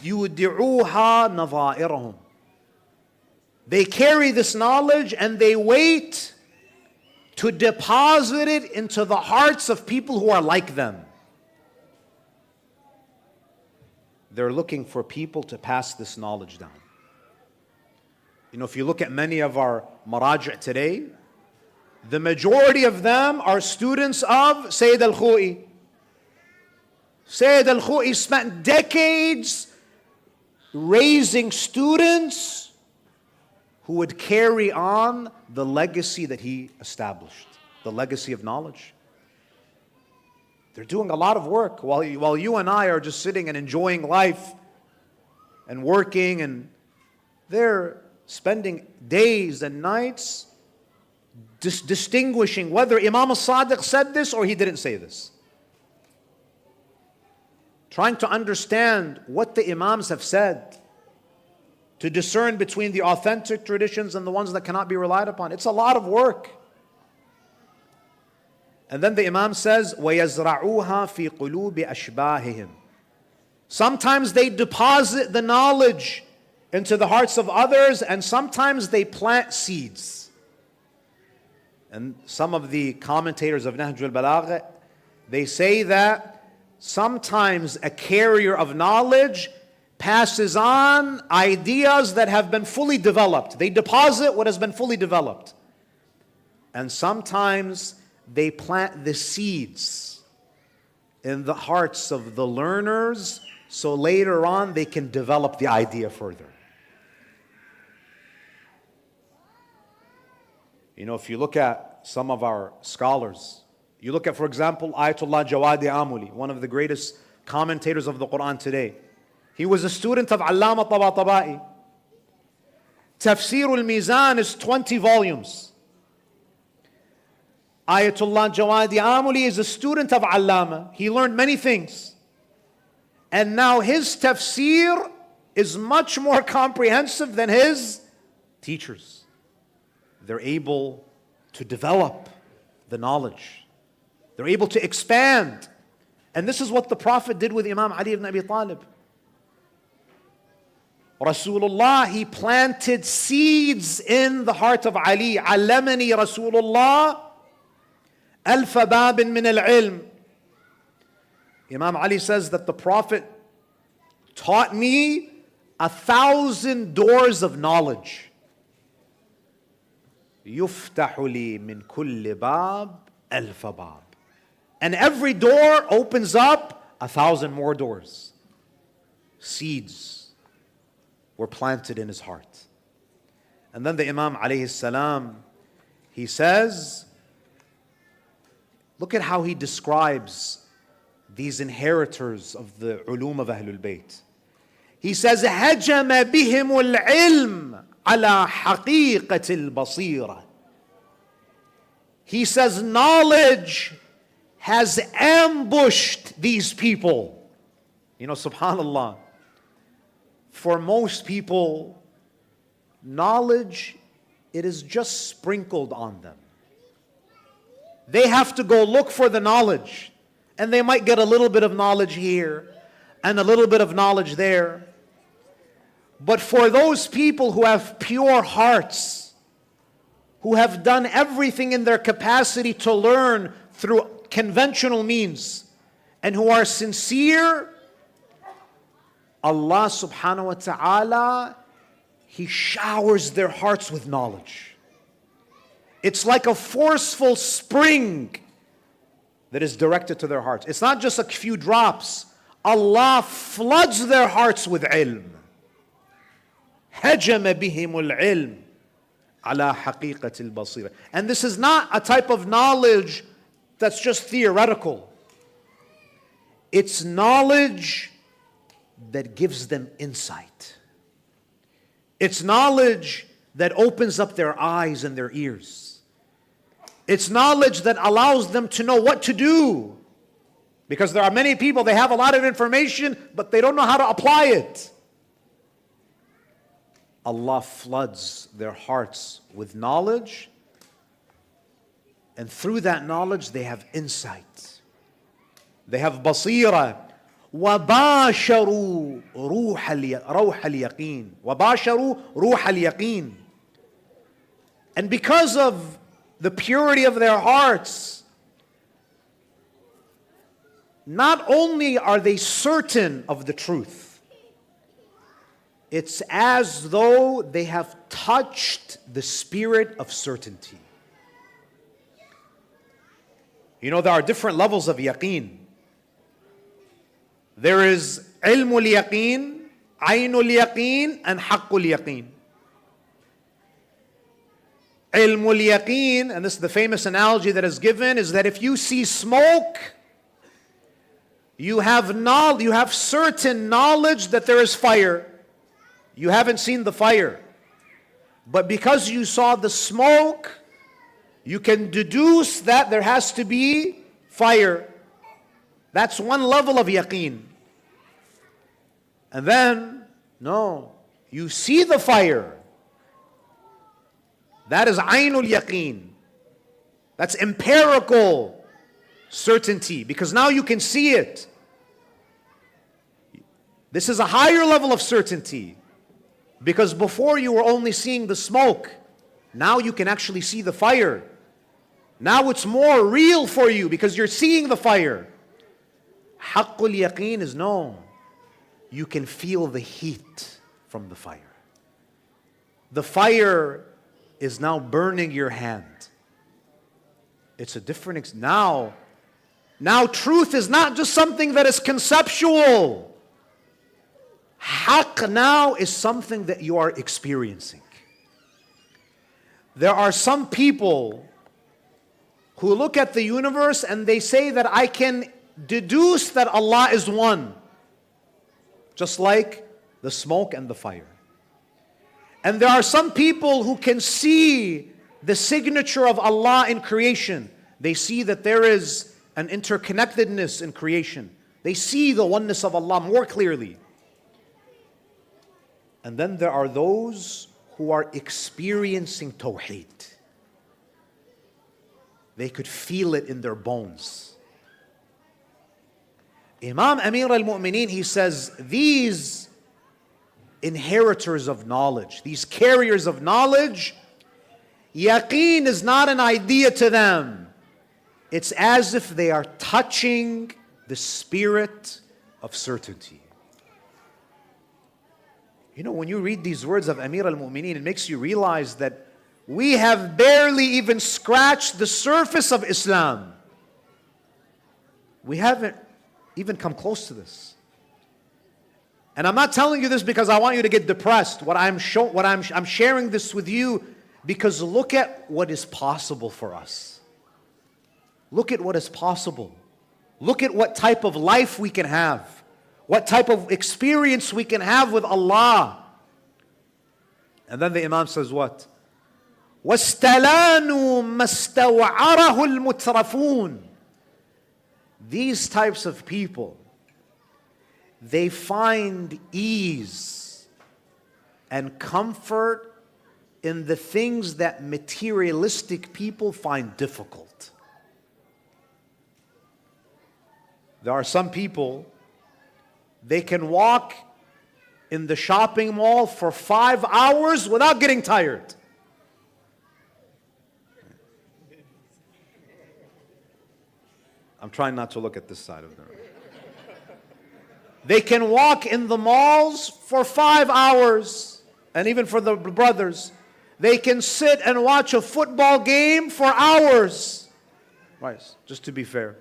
يُودِعُوهَا نَظَائِرَهُم. They carry this knowledge and they wait to deposit it into the hearts of people who are like them. They're looking for people to pass this knowledge down. You know, if you look at many of our maraji' today, the majority of them are students of Sayyid al-Khou'i. Sayyid al-Khou'i spent decades raising students who would carry on the legacy that he established, the legacy of knowledge. They're doing a lot of work while you and I are just sitting and enjoying life and working, and they're spending days and nights distinguishing whether Imam al-Sadiq said this or he didn't say this. Trying to understand what the Imams have said, to discern between the authentic traditions and the ones that cannot be relied upon. It's a lot of work. And then the Imam says, وَيَزْرَعُوهَا فِي قُلُوبِ أَشْبَاهِهِمْ. Sometimes they deposit the knowledge into the hearts of others, and sometimes they plant seeds. And some of the commentators of Nahj al-Balagha, they say that sometimes a carrier of knowledge passes on ideas that have been fully developed. They deposit what has been fully developed. And sometimes they plant the seeds in the hearts of the learners, so later on they can develop the idea further. You know, if you look at some of our scholars, you look at, for example, Ayatollah Jawadi Amuli, one of the greatest commentators of the Quran today. He was a student of Allama Tabatabai. Tafsir al-Mizan is 20 volumes. Ayatollah Jawadi Amuli is a student of Allama. He learned many things. And now his tafsir is much more comprehensive than his teachers. They're able to develop the knowledge. They're able to expand. And this is what the Prophet did with Imam Ali ibn Abi Talib. Rasulullah, he planted seeds in the heart of Ali. Allamani Rasulullah alfa babin min al-ilm. Imam Ali says that the Prophet taught me 1,000 doors of knowledge. يفتح لي من كل باب ألف باب. And every door opens up 1,000 more doors. Seeds were planted in his heart. And then the Imam alayhi salam, he says, look at how he describes these inheritors of the ulum of Ahlul Bayt. He says, هَجَمَ بِهِمُ الْعِلْمِ عَلَى حَقِيقَةِ الْبَصِيرَةِ. He says, knowledge has ambushed these people. You know, subhanallah, for most people, knowledge, it is just sprinkled on them. They have to go look for the knowledge, and they might get a little bit of knowledge here and a little bit of knowledge there. But for those people who have pure hearts, who have done everything in their capacity to learn through conventional means, and who are sincere, Allah subhanahu wa ta'ala, He showers their hearts with knowledge. It's like a forceful spring that is directed to their hearts. It's not just a few drops. Allah floods their hearts with ilm. هَجَمَ بِهِمُ الْعِلْمِ عَلَى حَقِيقَةِ الْبَصِيرَةِ. And this is not a type of knowledge that's just theoretical. It's knowledge that gives them insight. It's knowledge that opens up their eyes and their ears. It's knowledge that allows them to know what to do. Because there are many people, they have a lot of information, but they don't know how to apply it. Allah floods their hearts with knowledge, and through that knowledge they have insight. They have basira. وَبَاشَرُوا رُوحَ الْيَقِينِ وَبَاشَرُوا رُوحَ الْيَقِينِ. And because of the purity of their hearts, not only are they certain of the truth, it's as though they have touched the spirit of certainty. You know, there are different levels of yaqeen. There is ilmul yaqeen, aynul yaqeen, and haqqul yaqeen. Ilmul yaqeen, and this is the famous analogy that is given, is that if you see smoke, you have certain knowledge that there is fire. You haven't seen the fire, but because you saw the smoke, you can deduce that there has to be fire. That's one level of yaqeen. And then, no, you see the fire. That is aynul yaqeen. That's empirical certainty, because now you can see it. This is a higher level of certainty, because before you were only seeing the smoke. Now you can actually see the fire. Now it's more real for you because you're seeing the fire. Haqqul yaqeen is no. You can feel the heat from the fire. The fire is now burning your hand. It's a different now truth is not just something that is conceptual. Haqq now is something that you are experiencing. There are some people who look at the universe and they say that I can deduce that Allah is one, just like the smoke and the fire. And there are some people who can see the signature of Allah in creation. They see that there is an interconnectedness in creation. They see the oneness of Allah more clearly. And then there are those who are experiencing Tawheed. They could feel it in their bones. Imam Amir al-Mu'mineen, he says, these inheritors of knowledge, these carriers of knowledge, yaqeen is not an idea to them. It's as if they are touching the spirit of certainty. You know, when you read these words of Amir al-Mu'mineen, it makes you realize that we have barely even scratched the surface of Islam. We haven't even come close to this. And I'm not telling you this because I want you to get depressed. I'm sharing this with you because look at what is possible for us. Look at what is possible. Look at what type of life we can have. What type of experience we can have with Allah. And then the Imam says what? وَاسْتَلَانُوا مَسْتَوْعَرَهُ الْمُتْرَفُونَ. These types of people, they find ease and comfort in the things that materialistic people find difficult. There are some people, they can walk in the shopping mall for 5 hours without getting tired. I'm trying not to look at this side of the room. They can walk in the malls for 5 hours, and even for the brothers, they can sit and watch a football game for hours. Right, just to be fair.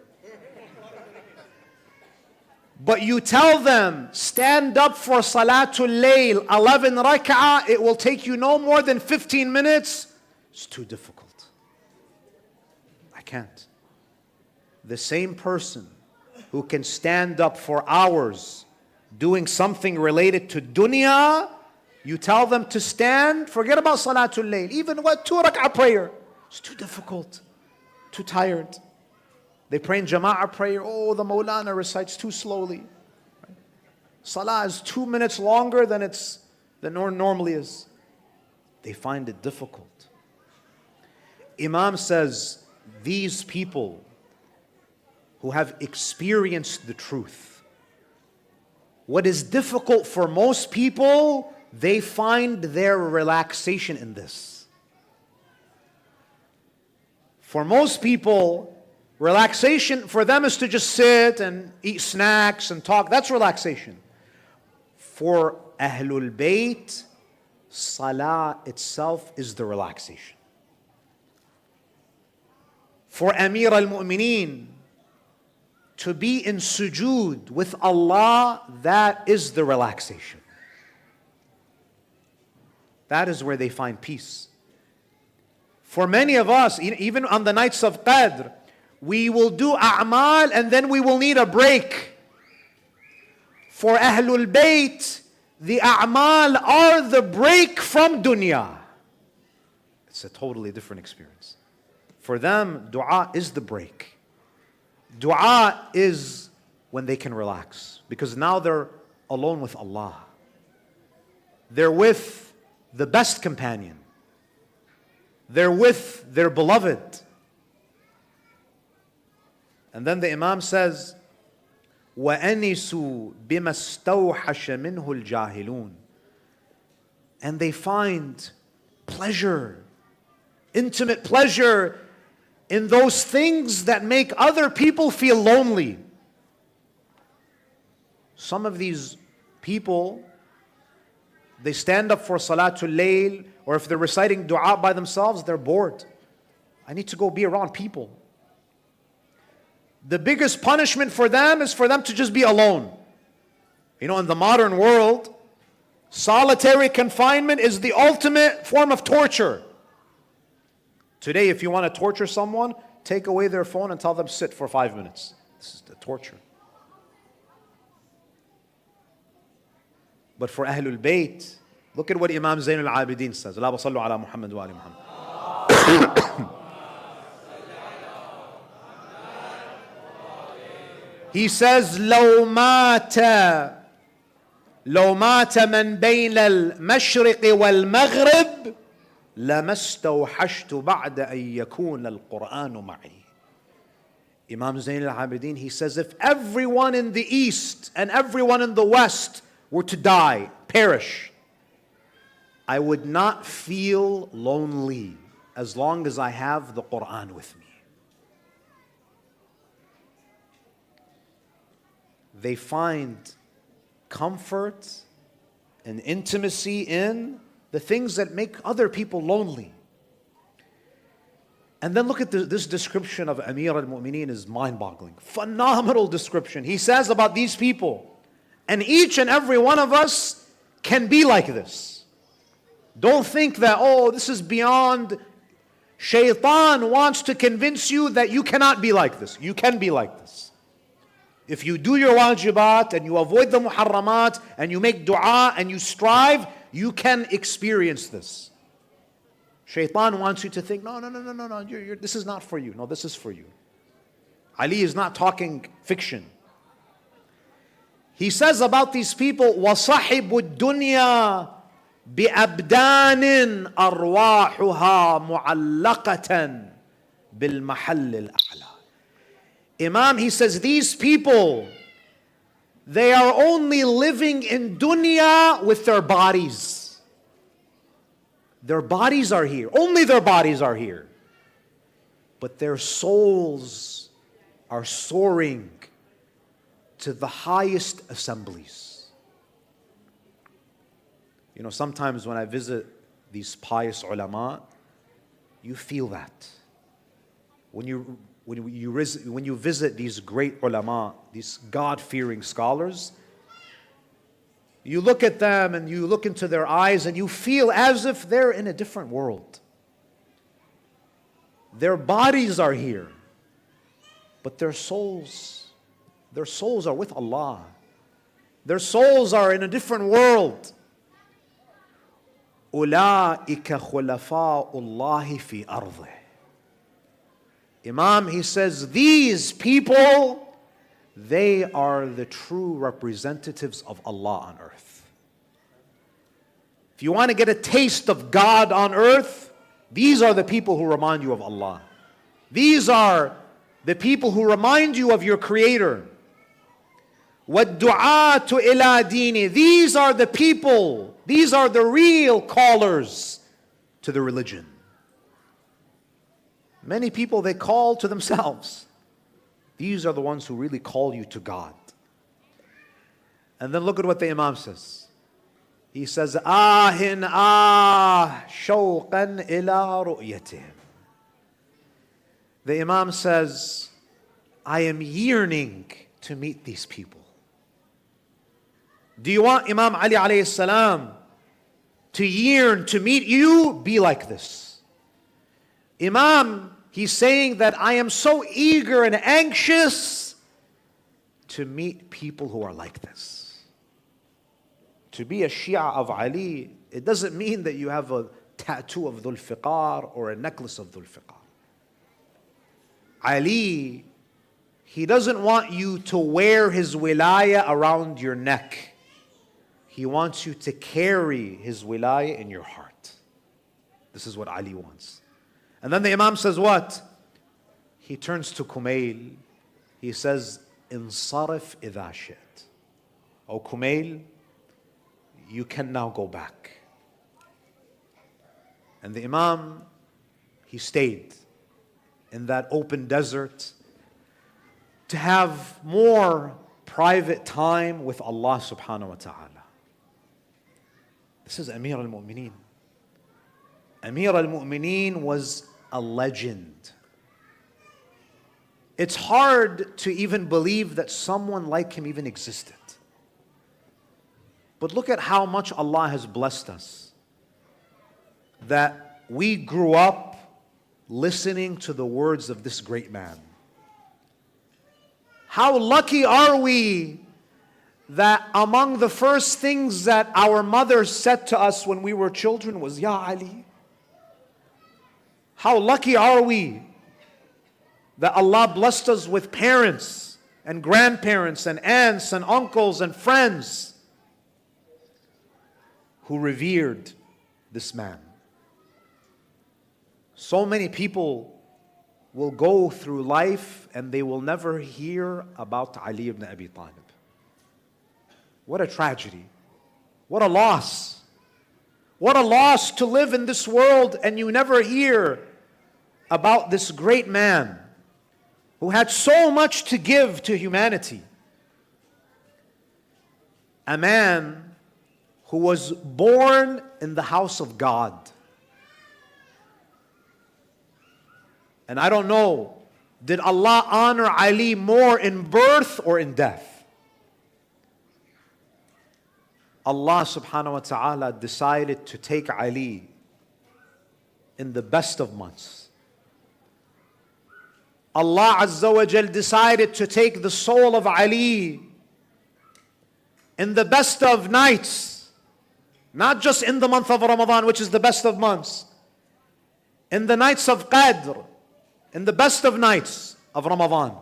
But you tell them, stand up for Salatul Layl, 11 rak'ah, it will take you no more than 15 minutes. It's too difficult. I can't. The same person who can stand up for hours doing something related to dunya, you tell them to stand, forget about Salatul Layl, even what 2 rak'ah prayer, it's too difficult, too tired. They pray in Jama'ah prayer, oh, the Mawlana recites too slowly. Salah is 2 minutes longer than it normally is. They find it difficult. Imam says, these people who have experienced the truth, what is difficult for most people, they find their relaxation in this. For most people, relaxation for them is to just sit and eat snacks and talk. That's relaxation. For Ahlul Bayt, Salah itself is the relaxation. For Amir al-Mu'mineen, to be in sujood with Allah, that is the relaxation. That is where they find peace. For many of us, even on the nights of Qadr, we will do a'mal and then we will need a break. For Ahlul Bayt, the a'mal are the break from dunya. It's a totally different experience. For them, dua is the break. Dua is when they can relax, because now they're alone with Allah. They're with the best companion. They're with their beloved. And then the Imam says, وَأَنِسُوا بِمَا اسْتَوْحَشَ مِنْهُ الْجَاهِلُونَ. And they find pleasure, intimate pleasure, in those things that make other people feel lonely. Some of these people, they stand up for Salatul Layl, or if they're reciting dua by themselves, they're bored. I need to go be around people. The biggest punishment for them is for them to just be alone. You know, in the modern world, solitary confinement is the ultimate form of torture. Today, if you want to torture someone, take away their phone and tell them sit for 5 minutes. This is the torture. But for Ahlul Bayt, look at what Imam Zain al-Abidin says. Allahumma sallu ala Muhammad wa ali Muhammad. He says, لو مات من بين المشرق والمغرب لَمَا اسْتَوْحَشْتُ بَعْدَ أَن يَكُونَ الْقُرْآنُ مَعِي. Imam Zayn al-Abidin, he says, if everyone in the East and everyone in the West were to die, perish, I would not feel lonely as long as I have the Quran with me. They find comfort and intimacy in the things that make other people lonely. And then look at this description of Amir al-Mu'mineen is mind-boggling. Phenomenal description. He says about these people, and each and every one of us can be like this. Don't think that, oh, this is beyond. Shaitan wants to convince you that you cannot be like this. You can be like this. If you do your wajibat and you avoid the muharramat and you make dua and you strive, you can experience this. Shaitan wants you to think, no, this is not for you. No, this is for you. Ali is not talking fiction. He says about these people, وَصَحِبُ الدُّنْيَا بِأَبْدَانٍ أَرْوَاحُهَا مُعَلَّقَةً بِالْمَحَلِّ الْأَعْلَى. Imam, he says, these people, they are only living in dunya with their bodies. Their bodies are here. Only their bodies are here. But their souls are soaring to the highest assemblies. You know, sometimes when I visit these pious ulama, you feel that. When you visit these great ulama, these God-fearing scholars, you look at them and you look into their eyes and you feel as if they're in a different world. Their bodies are here, but their souls are with Allah. Their souls are in a different world. أُولَٰئِكَ خُلَفَاءُ اللَّهِ فِي أَرْضِهِ. Imam, he says, these people, they are the true representatives of Allah on earth. If you want to get a taste of God on earth, these are the people who remind you of Allah. These are the people who remind you of your Creator. وَالدُّعَاةُ إِلَىٰ دِينِ. These are the people, these are the real callers to the religion. Many people, they call to themselves. These are the ones who really call you to God. And then look at what the Imam says. He says, آهٍ شوقا إلى رؤيتهم. The Imam says, I am yearning to meet these people. Do you want Imam Ali alayhi salam to yearn to meet you? Be like this. Imam, he's saying that I am so eager and anxious to meet people who are like this. To be a Shia of Ali, it doesn't mean that you have a tattoo of Dhul Fiqar or a necklace of Dhul Fiqar. Ali, he doesn't want you to wear his wilaya around your neck. He wants you to carry his wilaya in your heart. This is what Ali wants. And then the Imam says what? He turns to Kumail. He says, Insarif idha shi't. O Kumail, you can now go back. And the Imam, he stayed in that open desert to have more private time with Allah subhanahu wa ta'ala. This is Amir al-Mu'mineen. Amir al-Mu'mineen was a legend. It's hard to even believe that someone like him even existed. But look at how much Allah has blessed us. That we grew up listening to the words of this great man. How lucky are we that among the first things that our mother said to us when we were children was, Ya Ali. How lucky are we that Allah blessed us with parents and grandparents and aunts and uncles and friends who revered this man. So many people will go through life and they will never hear about Ali ibn Abi Talib. What a tragedy. What a loss. What a loss to live in this world and you never hear about this great man who had so much to give to humanity. A man who was born in the house of God. And I don't know, did Allah honor Ali more in birth or in death? Allah subhanahu wa ta'ala decided to take Ali in the best of months. Allah Azza wa Jal decided to take the soul of Ali in the best of nights, not just in the month of Ramadan, which is the best of months, in the nights of Qadr, in the best of nights of Ramadan,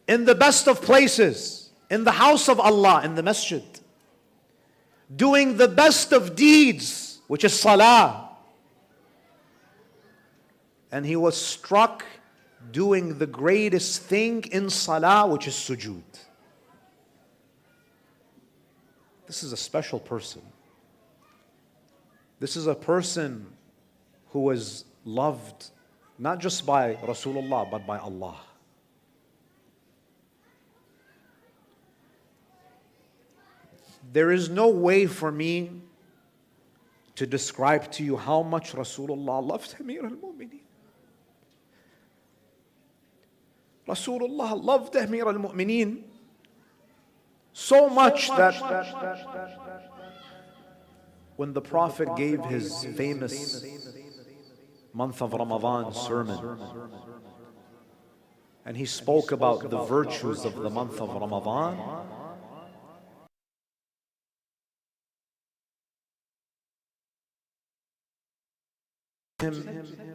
in the best of places, in the house of Allah, in the masjid, doing the best of deeds, which is salah. And he was struck doing the greatest thing in salah, which is sujood. This is a special person. This is a person who was loved not just by Rasulullah, but by Allah. There is no way for me to describe to you how much Rasulullah loved Amir al-Mu'mineen. Rasulullah loved Amir al-Mu'mineen so much that when the Prophet gave his famous month of Ramadan sermon, and he spoke about the virtues of the month of Ramadan,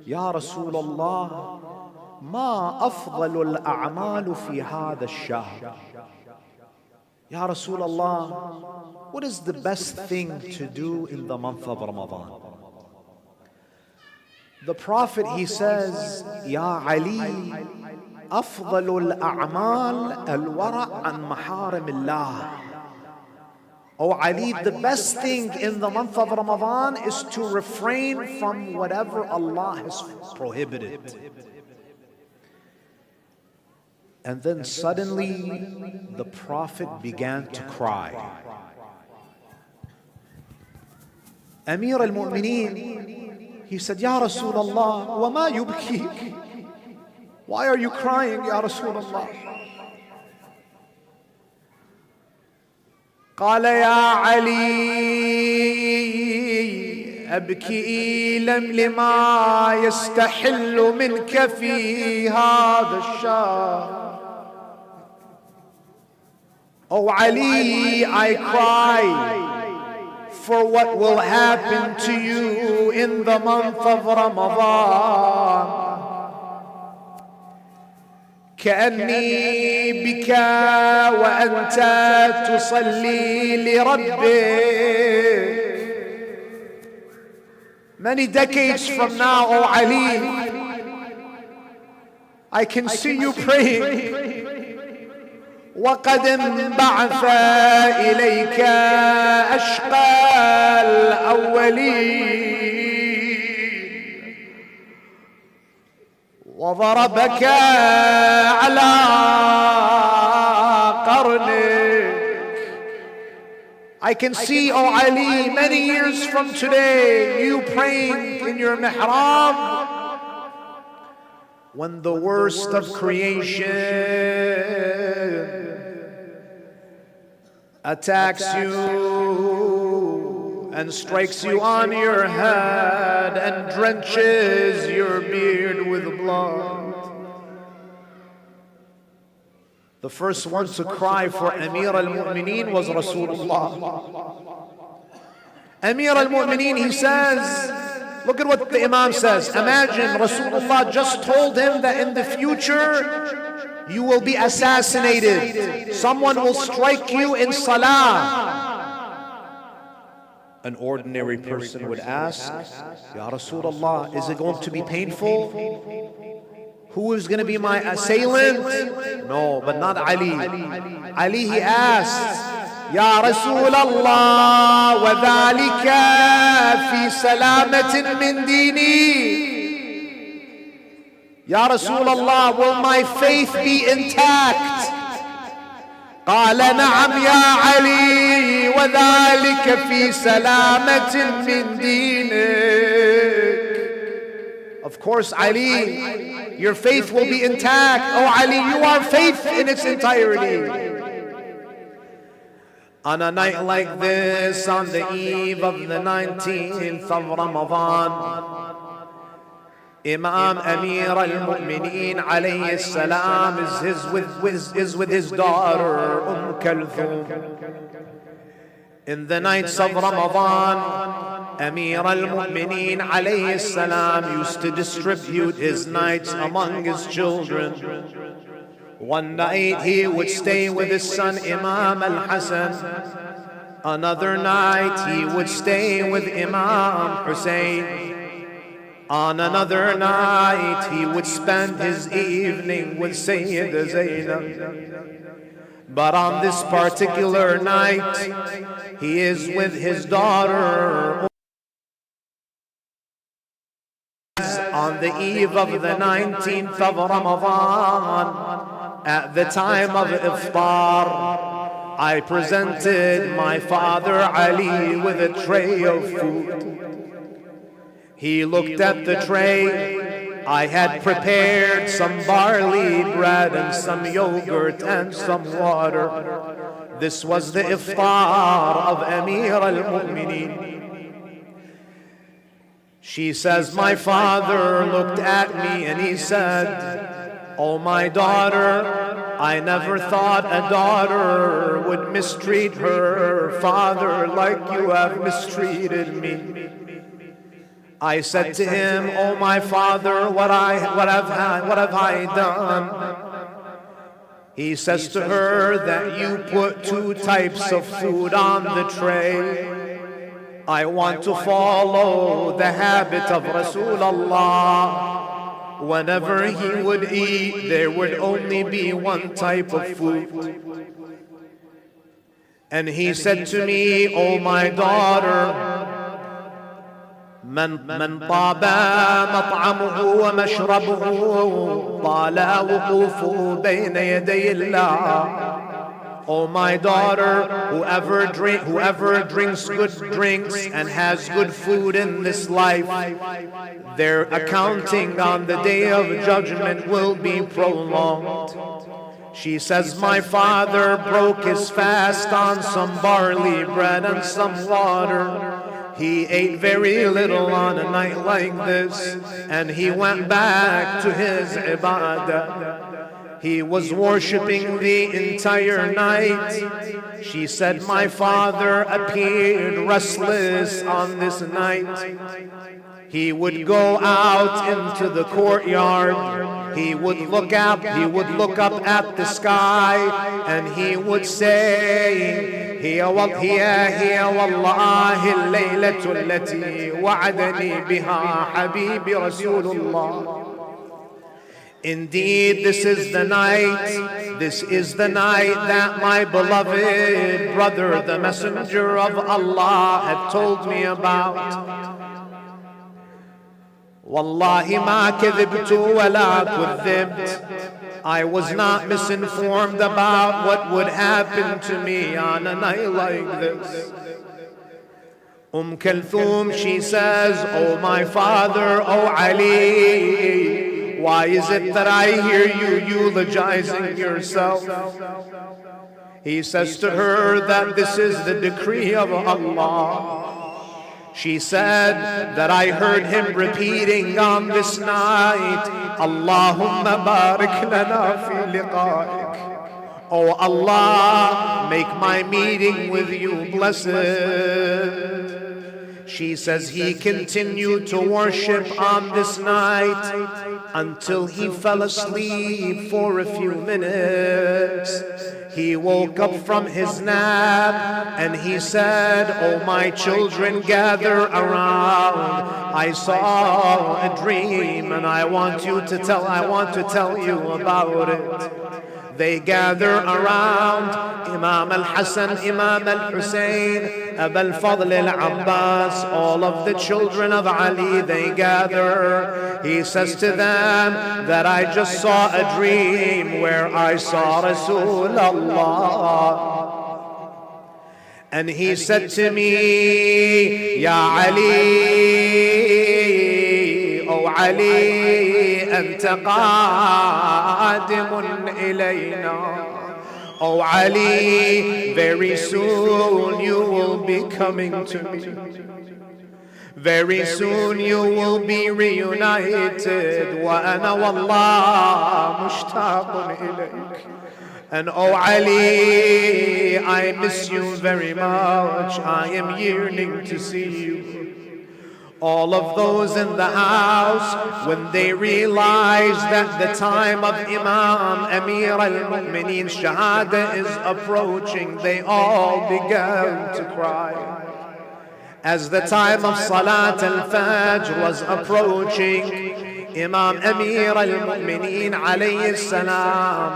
يا رسول الله ما أفضل الأعمال في هذا الشهر. Ya Rasulullah, what is the best thing to do in the month of Ramadan? The Prophet, he says, Ya Ali, أفضل الأعمال الورع عن محارم الله. Oh Ali, the best thing in the month of Ramadan is to refrain from whatever Allah has prohibited. And then suddenly the Prophet began to cry. Amir al-Mu'mineen, he said, Ya Rasulullah, وَمَا يُبْكِيكِ? Why are you crying, Ya Rasulullah? قال يا علي أبكي لما يستحل منك في هذا الشهر. Oh Ali, I cry for what will happen to you in the month of Ramadan. كأني بك وأنت تصلي لربك. Many decades from now, O Ali, I can see you praying. وقد انبعث إليك أشقى الأولين وضربك على قرنك. I can see, O Ali, many years from today, you praying in your mihrab when the worst of creation attacks you and strikes you on your head and drenches your beard with blood. The first one to cry for Amir al-Mu'mineen was Rasulullah. Amir al-Mu'mineen, he says, look at what the Imam says. Imagine Rasulullah just told him that in the future you will be assassinated. Someone will strike you in salah. an ordinary person would ask, Ya Rasulullah, is it going to be painful? Who is going to be my assailant? No, but not Ali. Ali, he asked, Ya Rasulullah, وَذَلِكَ فِي سَلَامَةٍ مِّن دِينِي. Ya Rasulullah, will my faith be intact? قال نعم يا علي وذلك في سلامة من دينك. Of course, Ali, your faith will be intact. Oh Ali, you are faith in its entirety. On a night like this, on the eve of the 19th of Ramadan, Imam Amir al-Mu'mineen alayhi salam is with his daughter Kalthum. In the nights of Ramadan, Amir al-Mu'mineen alayhi salam used to distribute his nights among his children. One night he would stay with his son Imam al-Hasan. Another night he would stay with Imam Hussein. On another night, he would spend his evening with Sayyida Zainab. But on this particular night, he is with his daughter. On the eve of the 19th of Ramadan, at the time of iftar, I presented my father Ali with a tray of food. He looked at the tray. I had prepared some barley bread and some yogurt and some water. This was the iftar of Amir al-Mu'mineen. She says, my father looked at me and he said, oh my daughter, I never thought a daughter would mistreat her father like you have mistreated me. I said to him, oh my father, what have I done? He says to her that you put two types of food on the tray. I want to follow the habit of Rasulullah. Whenever he would eat, there would only be one type of food. And he said to me, oh my daughter, من طاب مطعمه ومشربه طال وقوفه بين يدي الله. Oh my daughter, whoever drinks good drinks and has good food in this life, their accounting on the day of judgment will be prolonged. She says, my father broke his fast on some barley bread and some water. He ate very little on a night like this, and he went back to his ibadah. He was worshipping the entire night. She said, my father appeared restless on this night. He would go out into the courtyard. He would look up at the sky, and he would say, هي والله الليلة التي وعدني بها حبيبي رسول الله. Indeed, this is the night that my beloved brother, the Messenger of Allah, had told me about. Wallahi ma kadhibtu wa la kudhibt. I was not misinformed about what would happen to me on a night like this. Kalthum, she says, oh my father, oh Ali, why is it that I hear you eulogizing yourself? He says to her that this is the decree of Allah. She said that I heard him repeating on this night, Allahumma barik lana fi liqa'ik. Oh Allah, make my meeting with you blessed. She says he continued to worship on this night until he fell asleep for a few minutes. he woke up from his nap and he said, "Oh, my children, gather around. I saw a dream and I want to tell you about it." They gather around Imam al-Hassan, Imam al-Hussein, Abu al-Fadl al-Abbas, all of the children of Ali, they gather. He says to them that I just saw a dream where I saw Rasulullah. And he said to me, "Ya Ali, oh Ali, anta qadimun ilayna. Oh Ali, very soon you will be coming to me. Very soon you will be reunited. Wa ana wallah mushtaqun ilayk. And oh Ali, I miss you very much. I am yearning to see you." All of those in the house, when they realized that the time of Imam Amir al-Mu'mineen Shahada is approaching, they all began to cry. As the time of Salat al-Fajr was approaching, Imam Amir al-Mu'mineen alayhi salam,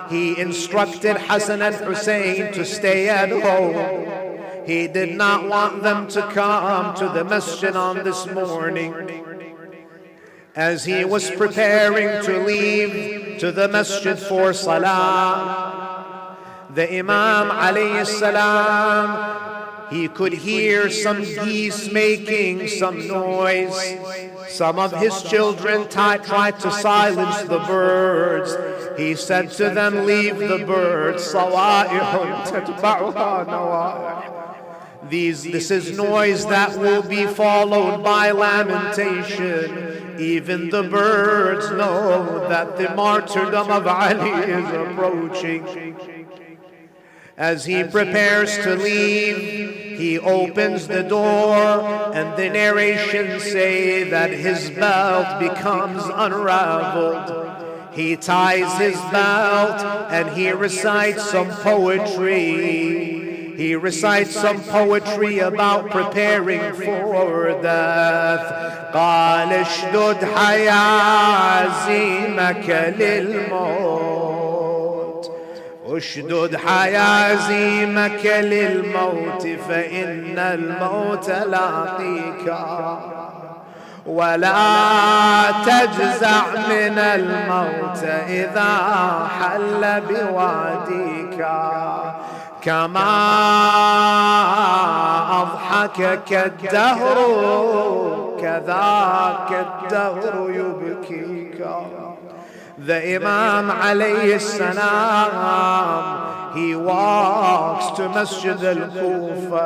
he instructed Hassan and Hussein to stay at home. He did not want them to come to the masjid on this morning. As he was preparing to leave to the masjid for salah, the Imam alayhi salam, he could hear some geese making some noise. Some of his children tried to silence the birds. He said to them, "Leave the birds. Sawa'ihun tatba'uha nawa'ih." This is noise that will be followed by lamentation. Even the birds know that the martyrdom of Ali is approaching. As he prepares to leave, he opens the door, and the narrations say that his belt becomes unraveled. He ties his belt and he recites some poetry. He recites some poetry about preparing for death. قال اشدد حيازيمك للموت اشدد حيازيمك للموت فإن الموت لاقيك ولا تجزع من الموت إذا حل بواديك كما أضحكك الدهر كذاك الدهر يبكيك. The Imam alayhi salam, he walks to Masjid al-Kufa.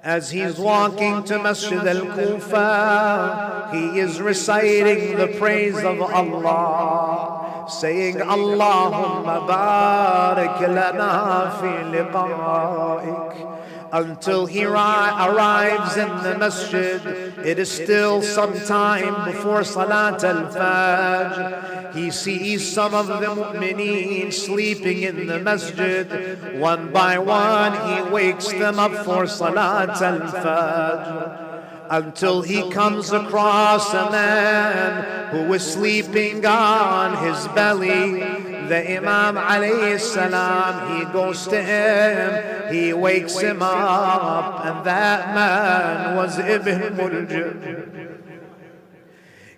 As he's walking to Masjid al-Kufa, he is reciting the praise of Allah, saying, "Allahumma barik lana fi liqa'ik." Until he arrives in the masjid, it is still some time before Salat al-Fajr. He sees some of the mu'mineen sleeping in the masjid. One by one, he wakes them up for Salat al-Fajr. Until he comes across a man who is sleeping on his belly. The Imam alayhi salam, he goes to him, he wakes him up, and that man was Ibn Muljim.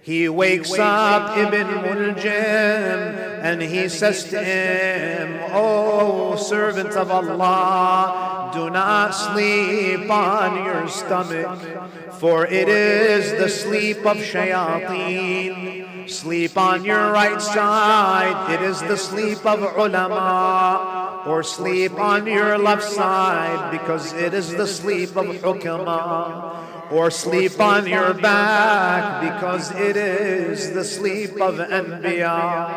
He wakes up Ibn Muljim and he says to him, "Oh, servant of Allah, do not sleep on your stomach, for it is the sleep of shayateen. Sleep on your right side, it is the sleep of ulama, or sleep on your left side because it is the sleep of hukama, or sleep on your back because it is the sleep of anbiya.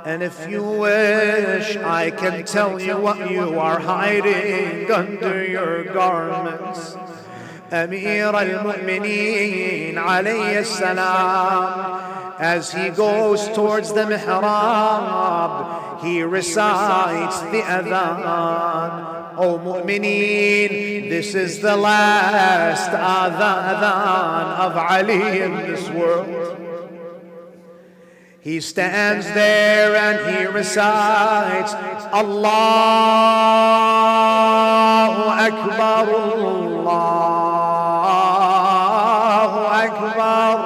And if you wish, I can tell you what you are hiding under your garments." Amir al-Mu'mineen alayhi salam, as he goes towards the mihrab, he recites the adhan. O mu'mineen, this is the last adhan of Ali in this world. He stands there and he recites Allahu Akbar, Allahu Akbar.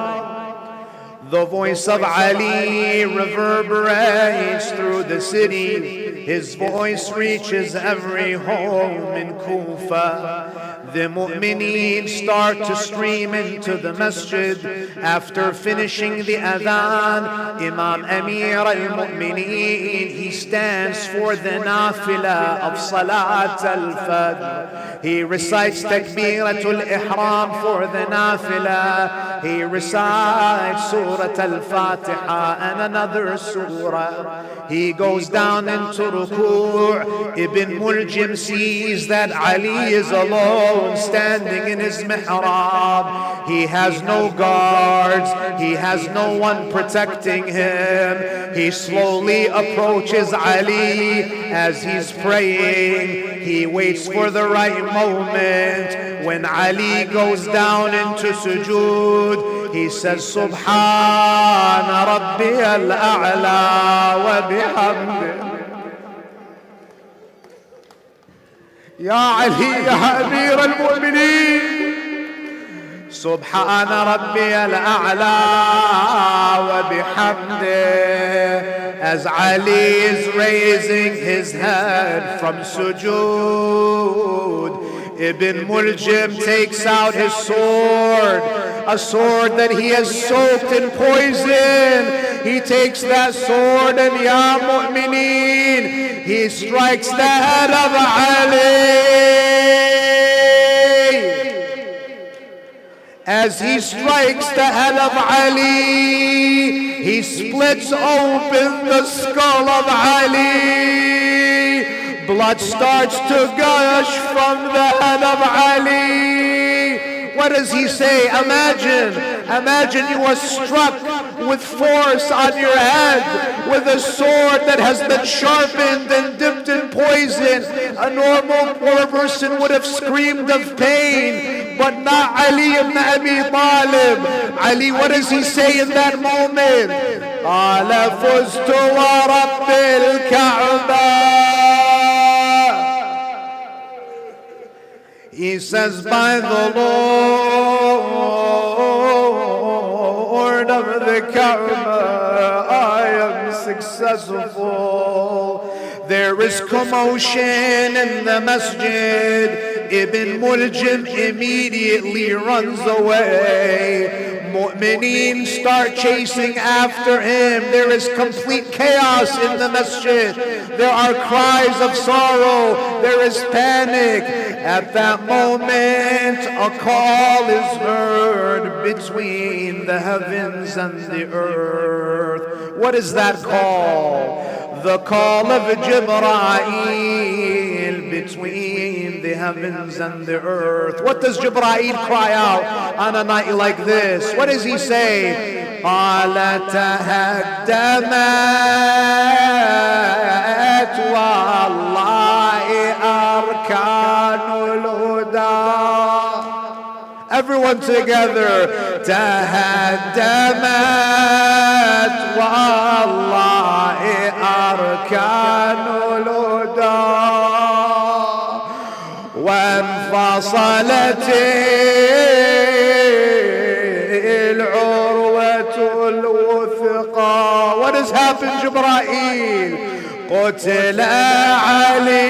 The voice of Ali reverberates through the city. His voice reaches every home in Kufa. The mu'mineen start to stream into the masjid. After finishing the adhan, Imam Amir al-Mu'mineen, he stands for the nafilah of Salat al-Fajr. He recites Takbiratul Ihram for the nafilah. He recites Surah al-Fatiha and another surah. He goes down into ruku'. Ibn Muljim sees that Ali is alone, standing in his mihrab. He has no guards. He has no one protecting him. He slowly approaches Ali as he's praying. He waits for the right moment. When Ali goes down into sujood, he says, Subhana Rabbi al-A'la wa bihamdih. Ya Ali, Ya Amir al-Mu'mineen, Subhana Rabbi al-A'la wa bihamdih. As Ali is raising his head from sujood, Ibn Muljim takes out his sword, a sword that he has soaked in poison. He takes that sword and Ya Mu'mineen, he strikes the head of Ali. As he strikes the head of Ali, he splits open the skull of Ali. Blood starts to gush from the head of Ali. What does he say? Imagine you are struck with force on your head with a sword that has been sharpened and dipped in poison. A normal poor person would have screamed of pain, but not Ali ibn Abi Talib. Ali, what does he say in that moment? قال فزت ورب الكعبة. He says, by the Lord of the Kaaba, I am successful. There is commotion in the masjid. Ibn Muljim immediately runs away. Mu'mineen start chasing after him. There is complete chaos in the masjid. There are cries of sorrow. There is panic. At that moment, a call is heard between the heavens and the earth. What is that call? The call of Jibreel between the heavens and the earth. What does Jibreel cry out on a night like this? What does he say? قال تهدمت والله أركان الهدى. Everyone together. تهدمت والله أركان الهدى وانفصلت العروة الوثقى. What has happened, Jibreel? قتل علي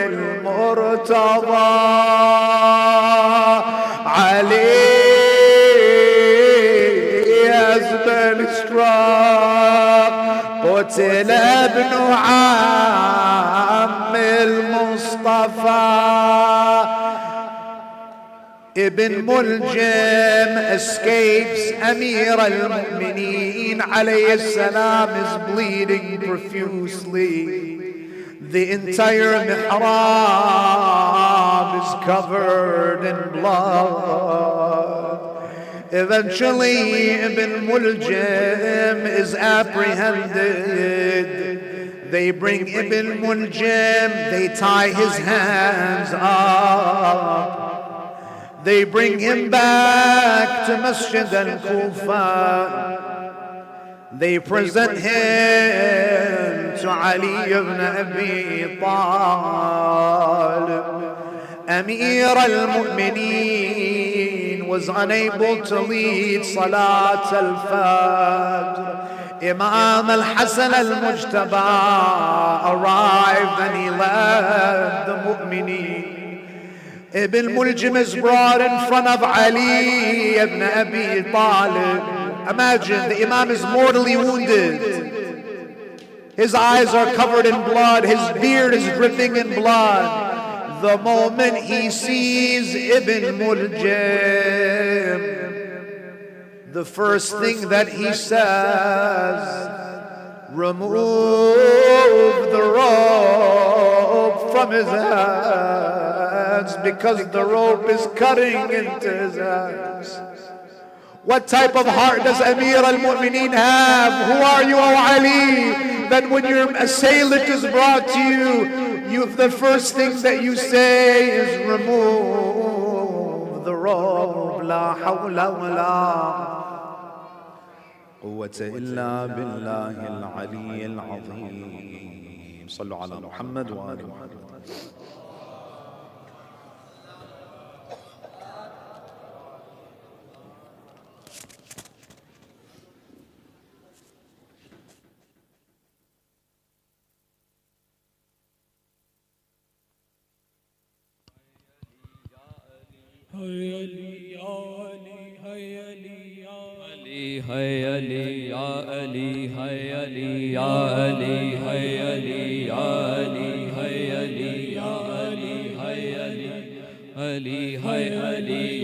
المرتضى. علي has been struck. قتل ابن عم المصطفى. Ibn Muljim escapes. Amir al-Mu'mineen alayhi salam is bleeding profusely. The entire mihrab is covered in blood. Eventually, Ibn Muljam is apprehended. They bring Ibn Muljam, they tie his hands up. They bring him back to Masjid al-Kufa. They present him to Ali ibn Abi Talib. Amir al-Mu'mineen was unable to lead Salat al-Fajr. Imam al-Hasan al-Mujtaba arrived and he led the Mu'mineen. Ibn Muljam is brought in front of Ali ibn Abi Talib. Imagine, the Imam is mortally wounded. His eyes are covered in blood. His beard is dripping in blood. The moment he sees Ibn Muljam, the first thing that he says, remove the rope from his hands, because the rope is cutting into his hands. What type of heart does Amir al-Mu'mineen have? Who are you, O Ali? That when your assailant is brought to you, the first thing that you say is remove the rope. La hawla wa la quwwata illa billahi al-ali al-azim. Sallu ala Muhammad wa ali Muhammad. Ali,